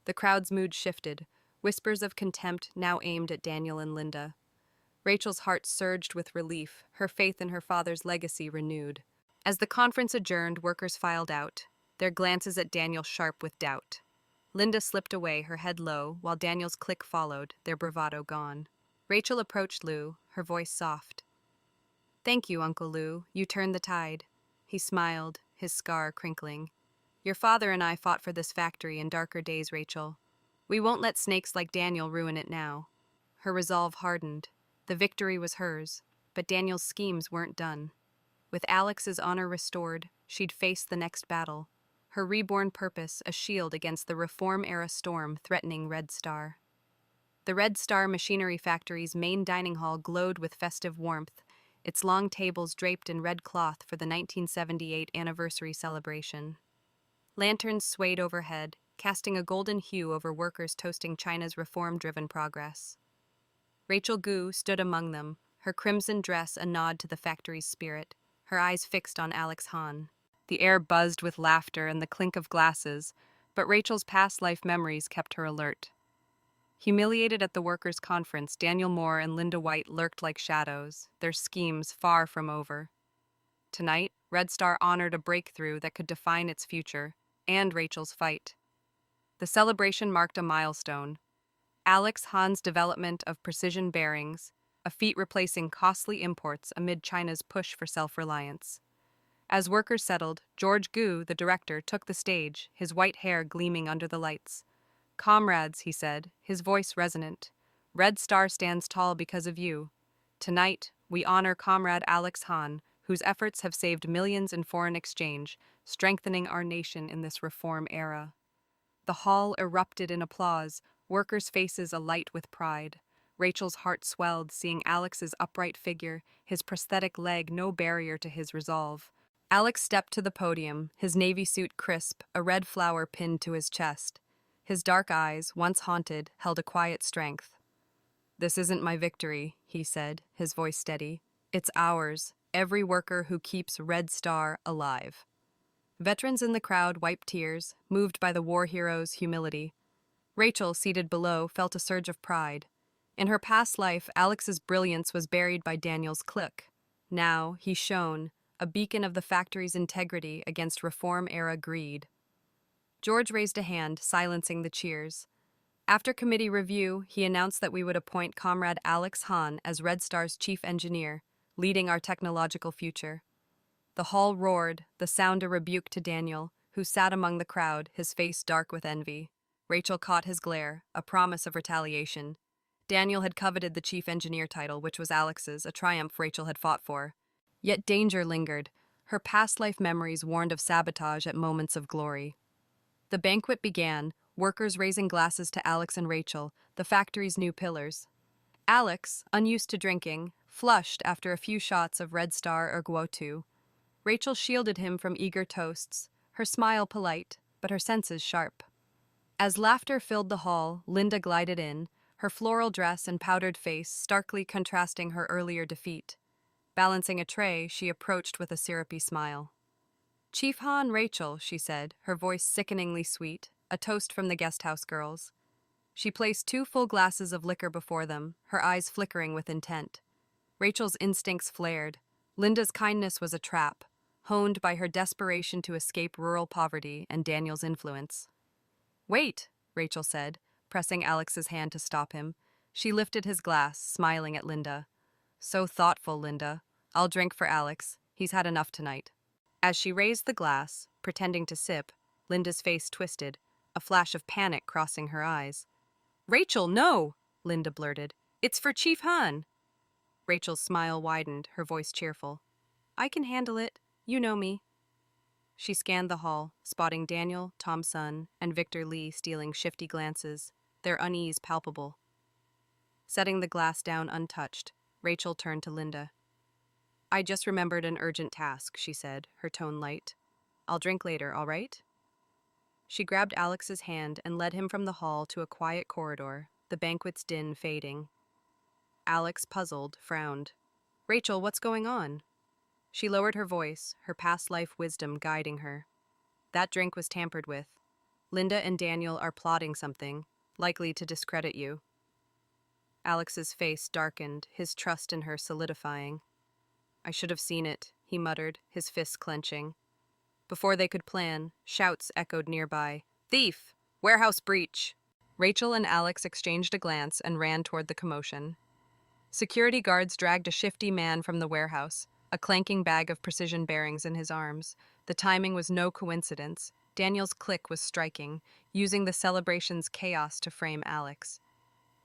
The crowd's mood shifted, whispers of contempt now aimed at Daniel and Linda. Rachel's heart surged with relief, her faith in her father's legacy renewed. As the conference adjourned, workers filed out, their glances at Daniel sharp with doubt. Linda slipped away, her head low, while Daniel's click followed, their bravado gone. Rachel approached Liu, her voice soft. "Thank you, Uncle Liu. You turned the tide." He smiled, his scar crinkling. "Your father and I fought for this factory in darker days, Rachel. We won't let snakes like Daniel ruin it now." Her resolve hardened. The victory was hers, but Daniel's schemes weren't done. With Alex's honor restored, she'd face the next battle, her reborn purpose a shield against the reform-era storm threatening Red Star. The Red Star Machinery Factory's main dining hall glowed with festive warmth, its long tables draped in red cloth for the 1978 anniversary celebration. Lanterns swayed overhead, casting a golden hue over workers toasting China's reform-driven progress. Rachel Goo stood among them, her crimson dress a nod to the factory's spirit, her eyes fixed on Alex Hahn. The air buzzed with laughter and the clink of glasses, but Rachel's past life memories kept her alert. Humiliated at the workers' conference, Daniel Moore and Linda White lurked like shadows, their schemes far from over. Tonight, Red Star honored a breakthrough that could define its future, and Rachel's fight. The celebration marked a milestone. Alex Hahn's development of precision bearings, a feat replacing costly imports amid China's push for self-reliance. As workers settled, George Goo, the director, took the stage, his white hair gleaming under the lights. "Comrades," he said, his voice resonant, "Red Star stands tall because of you. Tonight, we honor Comrade Alex Hahn, whose efforts have saved millions in foreign exchange, strengthening our nation in this reform era." The hall erupted in applause, workers' faces alight with pride. Rachel's heart swelled, seeing Alex's upright figure, his prosthetic leg no barrier to his resolve. Alex stepped to the podium, his navy suit crisp, a red flower pinned to his chest. His dark eyes, once haunted, held a quiet strength. "This isn't my victory," he said, his voice steady. "It's ours, every worker who keeps Red Star alive." Veterans in the crowd wiped tears, moved by the war hero's humility. Rachel, seated below, felt a surge of pride. In her past life, Alex's brilliance was buried by Daniel's clique. Now, he shone, a beacon of the factory's integrity against reform-era greed. George raised a hand, silencing the cheers. After committee review, he announced that we would appoint Comrade Alex Hahn as Red Star's chief engineer, leading our technological future. The hall roared, the sound a rebuke to Daniel, who sat among the crowd, his face dark with envy. Rachel caught his glare, a promise of retaliation. Daniel had coveted the chief engineer title, which was Alex's, a triumph Rachel had fought for. Yet danger lingered. Her past life memories warned of sabotage at moments of glory. The banquet began, workers raising glasses to Alex and Rachel, the factory's new pillars. Alex, unused to drinking, flushed after a few shots of Red Star or Guotu. Rachel shielded him from eager toasts, her smile polite, but her senses sharp. As laughter filled the hall, Linda glided in, her floral dress and powdered face starkly contrasting her earlier defeat. Balancing a tray, she approached with a syrupy smile. "Chief Hahn, Rachel," she said, her voice sickeningly sweet, a toast from the guest house girls. She placed 2 full glasses of liquor before them, her eyes flickering with intent. Rachel's instincts flared. Linda's kindness was a trap, honed by her desperation to escape rural poverty and Daniel's influence. "Wait," Rachel said, pressing Alex's hand to stop him. She lifted his glass, smiling at Linda. "So thoughtful, Linda. I'll drink for Alex. He's had enough tonight." As she raised the glass, pretending to sip, Linda's face twisted, a flash of panic crossing her eyes. "Rachel, no!" Linda blurted. "It's for Chief Hahn." Rachel's smile widened, her voice cheerful. "I can handle it. You know me." She scanned the hall, spotting Daniel, Tom Sun, and Victor Lee stealing shifty glances, their unease palpable. Setting the glass down untouched, Rachel turned to Linda. "I just remembered an urgent task," she said, her tone light. "I'll drink later, all right?" She grabbed Alex's hand and led him from the hall to a quiet corridor, the banquet's din fading. Alex, puzzled, frowned. "Rachel, what's going on?" She lowered her voice, her past life wisdom guiding her. "That drink was tampered with. Linda and Daniel are plotting something, likely to discredit you." Alex's face darkened, his trust in her solidifying. "I should have seen it," he muttered, his fists clenching. Before they could plan, shouts echoed nearby. "Thief! Warehouse breach!" Rachel and Alex exchanged a glance and ran toward the commotion. Security guards dragged a shifty man from the warehouse, a clanking bag of precision bearings in his arms. The timing was no coincidence. Daniel's clique was striking, using the celebration's chaos to frame Alex.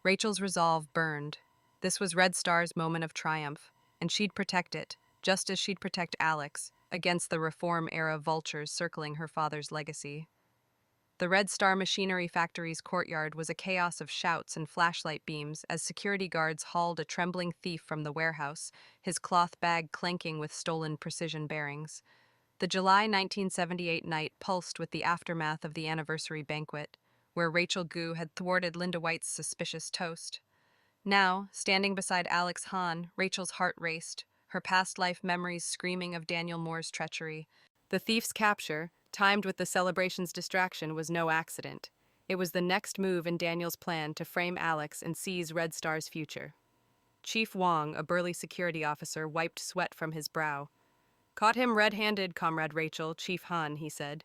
Rachel's resolve burned. This was Red Star's moment of triumph, and she'd protect it, just as she'd protect Alex, against the reform-era vultures circling her father's legacy. The Red Star Machinery Factory's courtyard was a chaos of shouts and flashlight beams as security guards hauled a trembling thief from the warehouse, his cloth bag clanking with stolen precision bearings. The July 1978 night pulsed with the aftermath of the anniversary banquet, where Rachel Goo had thwarted Linda White's suspicious toast. Now, standing beside Alex Hahn, Rachel's heart raced, her past life memories screaming of Daniel Moore's treachery. The thief's capture, timed with the celebration's distraction, was no accident. It was the next move in Daniel's plan to frame Alex and seize Red Star's future. Chief Wong, a burly security officer, wiped sweat from his brow. "Caught him red-handed, Comrade Rachel, Chief Han," he said.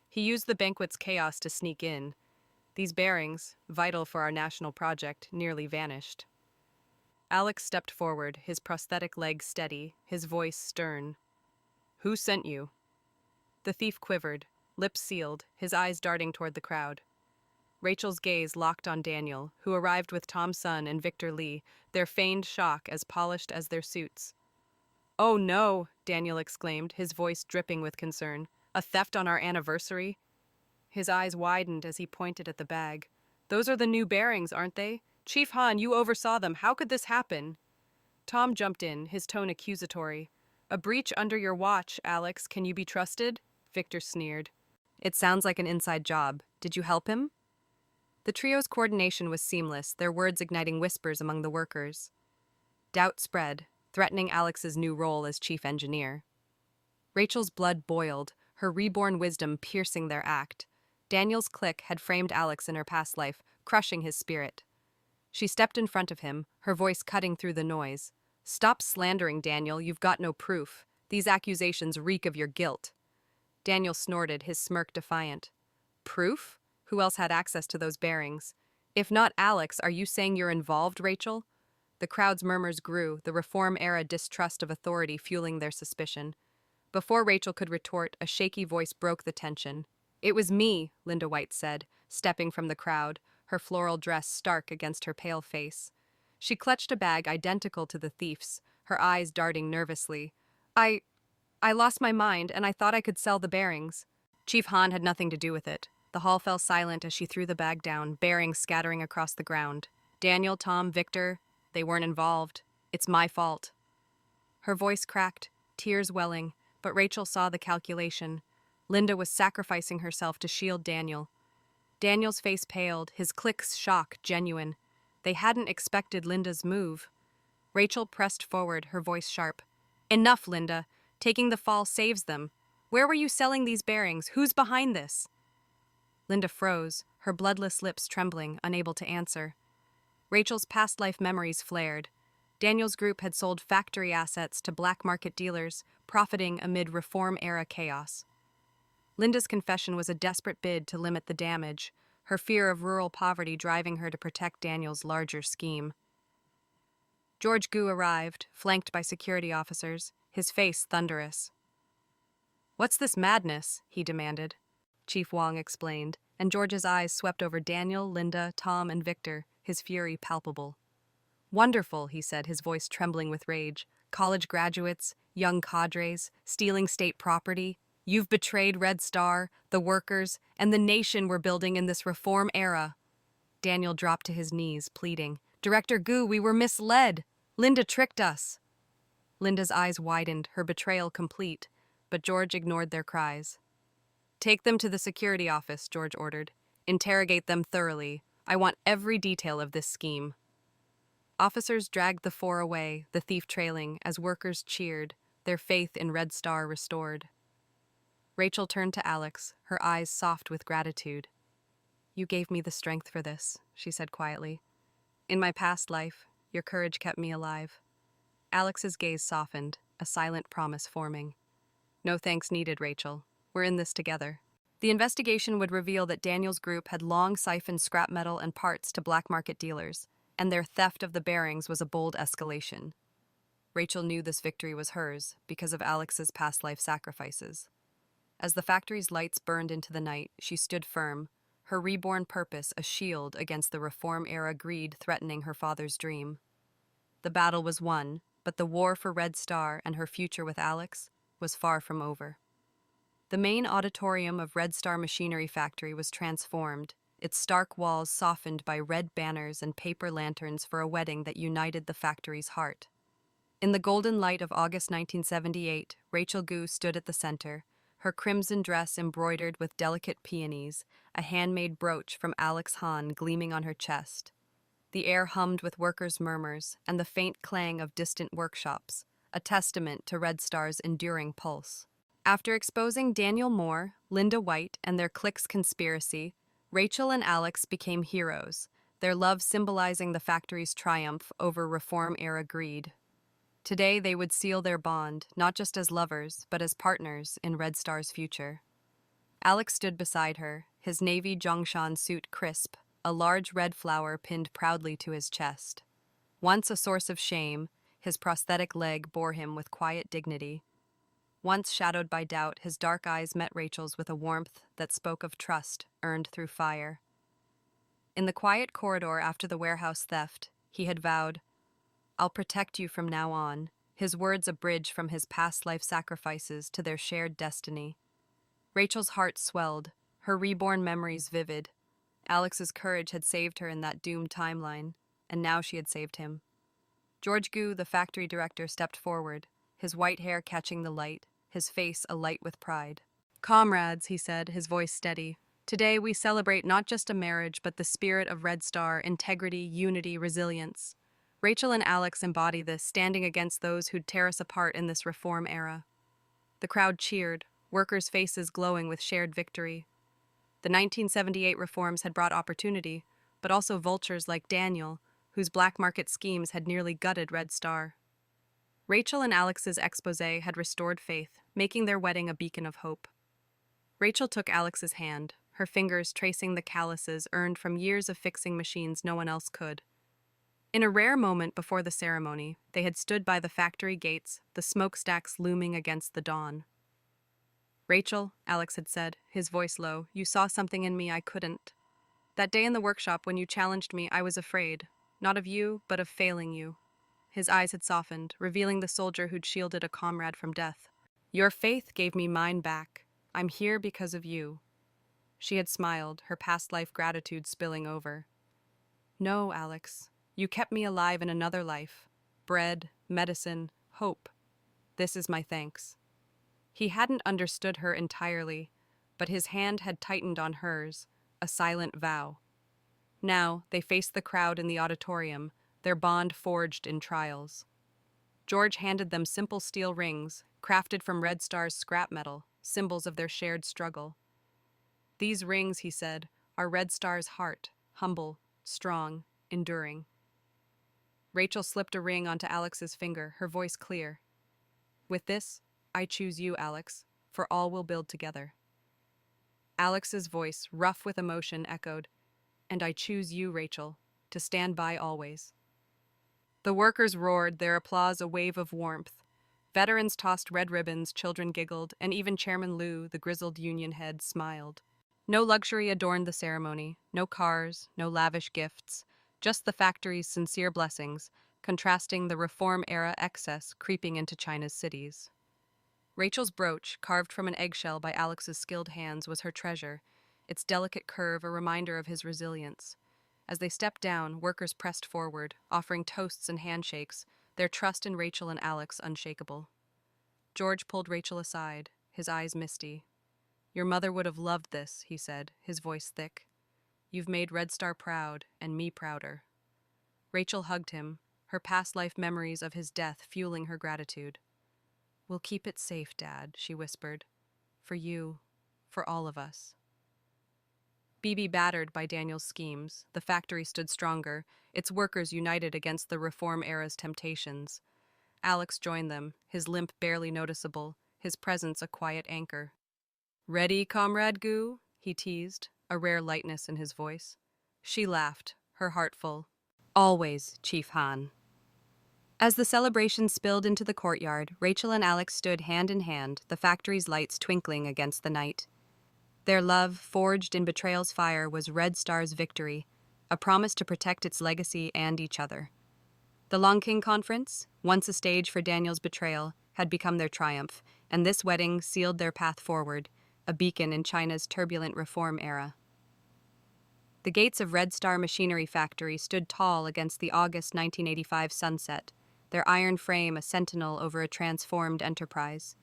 "He used the banquet's chaos to sneak in. These bearings, vital for our national project, nearly vanished." Alex stepped forward, his prosthetic legs steady, his voice stern. "Who sent you?" The thief quivered, lips sealed, his eyes darting toward the crowd. Rachel's gaze locked on Daniel, who arrived with Tom Sun and Victor Lee, their feigned shock as polished as their suits. "Oh no," Daniel exclaimed, his voice dripping with concern. "A theft on our anniversary?" His eyes widened as he pointed at the bag. "Those are the new bearings, aren't they? Chief Han, you oversaw them. How could this happen?" Tom jumped in, his tone accusatory. "A breach under your watch, Alex. Can you be trusted?" Victor sneered. "It sounds like an inside job. Did you help him?" The trio's coordination was seamless, their words igniting whispers among the workers. Doubt spread, threatening Alex's new role as chief engineer. Rachel's blood boiled, her reborn wisdom piercing their act. Daniel's click had framed Alex in her past life, crushing his spirit. She stepped in front of him, her voice cutting through the noise. "Stop slandering, Daniel. You've got no proof. These accusations reek of your guilt." Daniel snorted, his smirk defiant. "Proof? Who else had access to those bearings? If not Alex, are you saying you're involved, Rachel?" The crowd's murmurs grew, the Reform-era distrust of authority fueling their suspicion. Before Rachel could retort, a shaky voice broke the tension. "It was me," Linda White said, stepping from the crowd, her floral dress stark against her pale face. She clutched a bag identical to the thief's, her eyes darting nervously. I lost my mind, and I thought I could sell the bearings." Chief Han had nothing to do with it. The hall fell silent as she threw the bag down, bearings scattering across the ground. "Daniel, Tom, Victor, they weren't involved. It's my fault." Her voice cracked, tears welling, but Rachel saw the calculation. Linda was sacrificing herself to shield Daniel. Daniel's face paled, his click's shock genuine. They hadn't expected Linda's move. Rachel pressed forward, her voice sharp. "Enough, Linda. Taking the fall saves them. Where were you selling these bearings? Who's behind this?" Linda froze, her bloodless lips trembling, unable to answer. Rachel's past life memories flared. Daniel's group had sold factory assets to black market dealers, profiting amid Reform-era chaos. Linda's confession was a desperate bid to limit the damage, her fear of rural poverty driving her to protect Daniel's larger scheme. George Goo arrived, flanked by security officers, his face thunderous. "What's this madness?" he demanded. Chief Wong explained, and George's eyes swept over Daniel, Linda, Tom, and Victor, his fury palpable. "Wonderful," he said, his voice trembling with rage. "College graduates, young cadres, stealing state property. You've betrayed Red Star, the workers, and the nation we're building in this reform era." Daniel dropped to his knees, pleading. "Director Goo, we were misled. Linda tricked us." Linda's eyes widened, her betrayal complete, but George ignored their cries. "Take them to the security office," George ordered. "Interrogate them thoroughly. I want every detail of this scheme." Officers dragged the four away, the thief trailing, as workers cheered, their faith in Red Star restored. Rachel turned to Alex, her eyes soft with gratitude. "You gave me the strength for this," she said quietly. "In my past life, your courage kept me alive." Alex's gaze softened, a silent promise forming. "No thanks needed, Rachel. We're in this together." The investigation would reveal that Daniel's group had long siphoned scrap metal and parts to black market dealers, and their theft of the bearings was a bold escalation. Rachel knew this victory was hers because of Alex's past life sacrifices. As the factory's lights burned into the night, she stood firm, her reborn purpose a shield against the Reform-era greed threatening her father's dream. The battle was won, but the war for Red Star and her future with Alex was far from over. The main auditorium of Red Star Machinery Factory was transformed, its stark walls softened by red banners and paper lanterns for a wedding that united the factory's heart. In the golden light of August 1978, Rachel Goo stood at the center, her crimson dress embroidered with delicate peonies, a handmade brooch from Alex Hahn gleaming on her chest. The air hummed with workers' murmurs and the faint clang of distant workshops, a testament to Red Star's enduring pulse. After exposing Daniel Moore, Linda White, and their clique's conspiracy, Rachel and Alex became heroes, their love symbolizing the factory's triumph over reform-era greed. Today they would seal their bond, not just as lovers, but as partners in Red Star's future. Alex stood beside her, his navy Zhongshan suit crisp, a large red flower pinned proudly to his chest. Once a source of shame, his prosthetic leg bore him with quiet dignity. Once shadowed by doubt, his dark eyes met Rachel's with a warmth that spoke of trust earned through fire. In the quiet corridor after the warehouse theft, he had vowed, "I'll protect you from now on," his words a bridge from his past life sacrifices to their shared destiny. Rachel's heart swelled, her reborn memories vivid. Alex's courage had saved her in that doomed timeline, and now she had saved him. George Goo, the factory director, stepped forward, his white hair catching the light, his face alight with pride. "Comrades," he said, his voice steady, "today we celebrate not just a marriage, but the spirit of Red Star, integrity, unity, resilience. Rachel and Alex embody this, standing against those who'd tear us apart in this reform era." The crowd cheered, workers' faces glowing with shared victory. The 1978 reforms had brought opportunity, but also vultures like Daniel, whose black market schemes had nearly gutted Red Star. Rachel and Alex's exposé had restored faith, making their wedding a beacon of hope. Rachel took Alex's hand, her fingers tracing the calluses earned from years of fixing machines no one else could. In a rare moment before the ceremony, they had stood by the factory gates, the smokestacks looming against the dawn. "Rachel," Alex had said, his voice low, "you saw something in me I couldn't. That day in the workshop when you challenged me, I was afraid, not of you, but of failing you." His eyes had softened, revealing the soldier who'd shielded a comrade from death. "Your faith gave me mine back. I'm here because of you." She had smiled, her past life gratitude spilling over. "No, Alex, you kept me alive in another life. Bread, medicine, hope. This is my thanks." He hadn't understood her entirely, but his hand had tightened on hers, a silent vow. Now, they faced the crowd in the auditorium, their bond forged in trials. George handed them simple steel rings, crafted from Red Star's scrap metal, symbols of their shared struggle. "These rings," he said, "are Red Star's heart, humble, strong, enduring." Rachel slipped a ring onto Alex's finger, her voice clear. "With this, I choose you, Alex, for all we'll build together." Alex's voice, rough with emotion, echoed, "And I choose you, Rachel, to stand by always." The workers roared, their applause a wave of warmth. Veterans tossed red ribbons, children giggled, and even Chairman Liu, the grizzled union head, smiled. No luxury adorned the ceremony, no cars, no lavish gifts, just the factory's sincere blessings, contrasting the reform-era excess creeping into China's cities. Rachel's brooch, carved from an eggshell by Alex's skilled hands, was her treasure, its delicate curve a reminder of his resilience. As they stepped down, workers pressed forward, offering toasts and handshakes, their trust in Rachel and Alex unshakable. George pulled Rachel aside, his eyes misty. "Your mother would have loved this," he said, his voice thick. "You've made Red Star proud, and me prouder." Rachel hugged him, her past life memories of his death fueling her gratitude. "We'll keep it safe, Dad," she whispered. "For you, for all of us." Battered by Daniel's schemes, the factory stood stronger, its workers united against the reform-era's temptations. Alex joined them, his limp barely noticeable, his presence a quiet anchor. "Ready, Comrade Goo?" he teased, a rare lightness in his voice. She laughed, her heart full. "Always, Chief Han." As the celebration spilled into the courtyard, Rachel and Alex stood hand in hand, the factory's lights twinkling against the night. Their love, forged in Betrayal's fire, was Red Star's victory, a promise to protect its legacy and each other. The Longqing Conference, once a stage for Daniel's betrayal, had become their triumph, and this wedding sealed their path forward, a beacon in China's turbulent reform era. The gates of Red Star Machinery Factory stood tall against the August 1985 sunset, their iron frame a sentinel over a transformed enterprise.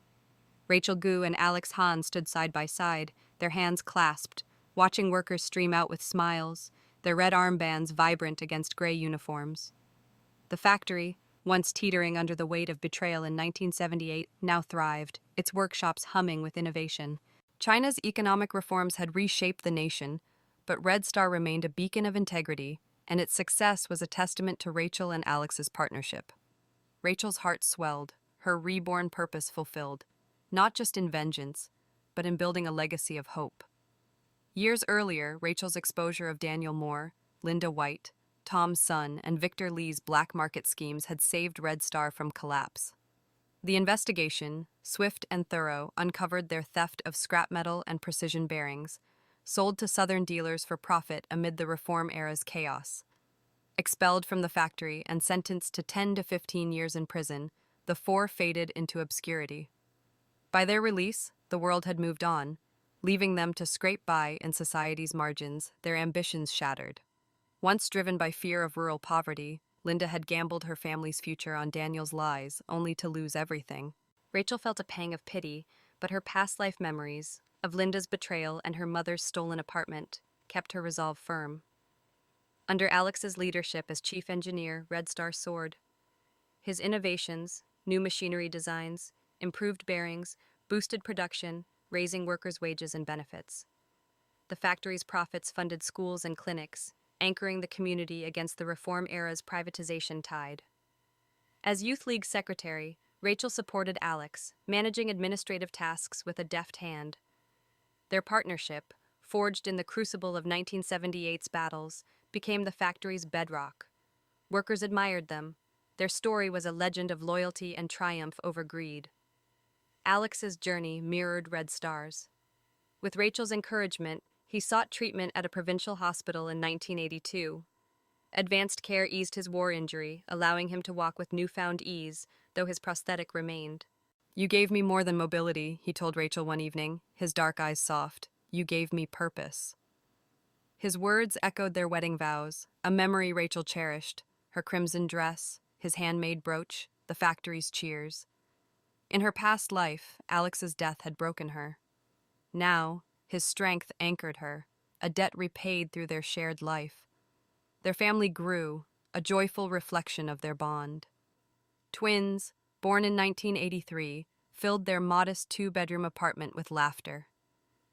Rachel Goo and Alex Han stood side by side, their hands clasped, watching workers stream out with smiles, their red armbands vibrant against gray uniforms. The factory, once teetering under the weight of betrayal in 1978, now thrived, its workshops humming with innovation. China's economic reforms had reshaped the nation, but Red Star remained a beacon of integrity, and its success was a testament to Rachel and Alex's partnership. Rachel's heart swelled, her reborn purpose fulfilled, not just in vengeance, but in building a legacy of hope. Years earlier, Rachel's exposure of Daniel Moore, Linda White, Tom Sun, and Victor Lee's black market schemes had saved Red Star from collapse. The investigation, swift and thorough, uncovered their theft of scrap metal and precision bearings, sold to Southern dealers for profit amid the Reform era's chaos. Expelled from the factory and sentenced to 10 to 15 years in prison, the four faded into obscurity. By their release, the world had moved on, leaving them to scrape by in society's margins, their ambitions shattered. Once driven by fear of rural poverty, Linda had gambled her family's future on Daniel's lies, only to lose everything. Rachel felt a pang of pity, but her past life memories, of Linda's betrayal and her mother's stolen apartment, kept her resolve firm. Under Alex's leadership as chief engineer, Red Star soared. His innovations, new machinery designs, improved bearings, boosted production, raising workers' wages and benefits. The factory's profits funded schools and clinics, anchoring the community against the Reform era's privatization tide. As Youth League secretary, Rachel supported Alex, managing administrative tasks with a deft hand. Their partnership, forged in the crucible of 1978's battles, became the factory's bedrock. Workers admired them. Their story was a legend of loyalty and triumph over greed. Alex's journey mirrored Red Star's. With Rachel's encouragement, he sought treatment at a provincial hospital in 1982. Advanced care eased his war injury, allowing him to walk with newfound ease, though his prosthetic remained. "You gave me more than mobility," he told Rachel one evening, his dark eyes soft. "You gave me purpose." His words echoed their wedding vows, a memory Rachel cherished, her crimson dress, his handmade brooch, the factory's cheers. In her past life, Alex's death had broken her. Now, his strength anchored her, a debt repaid through their shared life. Their family grew, a joyful reflection of their bond. Twins, born in 1983, filled their modest two-bedroom apartment with laughter.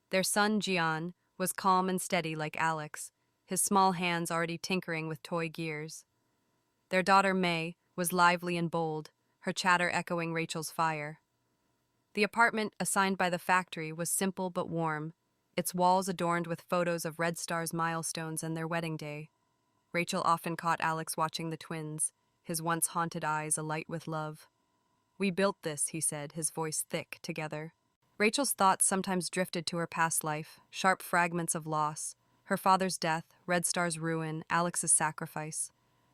Their son, Gian, was calm and steady like Alex, his small hands already tinkering with toy gears. Their daughter, May, was lively and bold, her chatter echoing Rachel's fire. The apartment assigned by the factory was simple but warm, its walls adorned with photos of Red Star's milestones and their wedding day. Rachel often caught Alex watching the twins, his once haunted eyes alight with love. "We built this," he said, his voice thick, together. Rachel's thoughts sometimes drifted to her past life, sharp fragments of loss, her father's death, Red Star's ruin, Alex's sacrifice.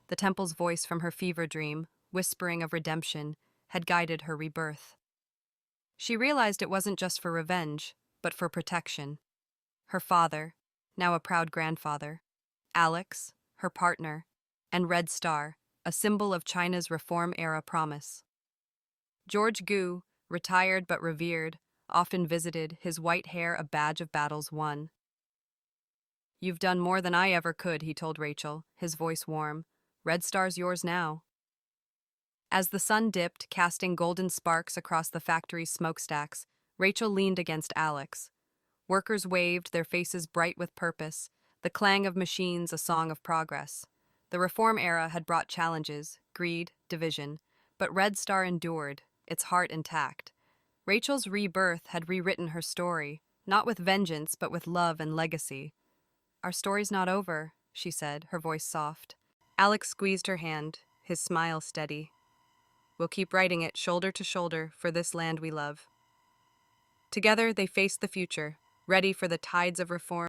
The temple's voice from her fever dream, whispering of redemption, had guided her rebirth. She realized it wasn't just for revenge, but for protection. Her father, now a proud grandfather, Alex, her partner, and Red Star, a symbol of China's Reform-era promise. George Goo, retired but revered, often visited, his white hair a badge of battles won. "You've done more than I ever could," he told Rachel, his voice warm. "Red Star's yours now." As the sun dipped, casting golden sparks across the factory's smokestacks, Rachel leaned against Alex. Workers waved, their faces bright with purpose, the clang of machines a song of progress. The Reform era had brought challenges, greed, division, but Red Star endured, its heart intact. Rachel's rebirth had rewritten her story, not with vengeance, but with love and legacy. "Our story's not over," she said, her voice soft. Alex squeezed her hand, his smile steady. "We'll keep writing it shoulder to shoulder for this land we love." Together, they faced the future, ready for the tides of reform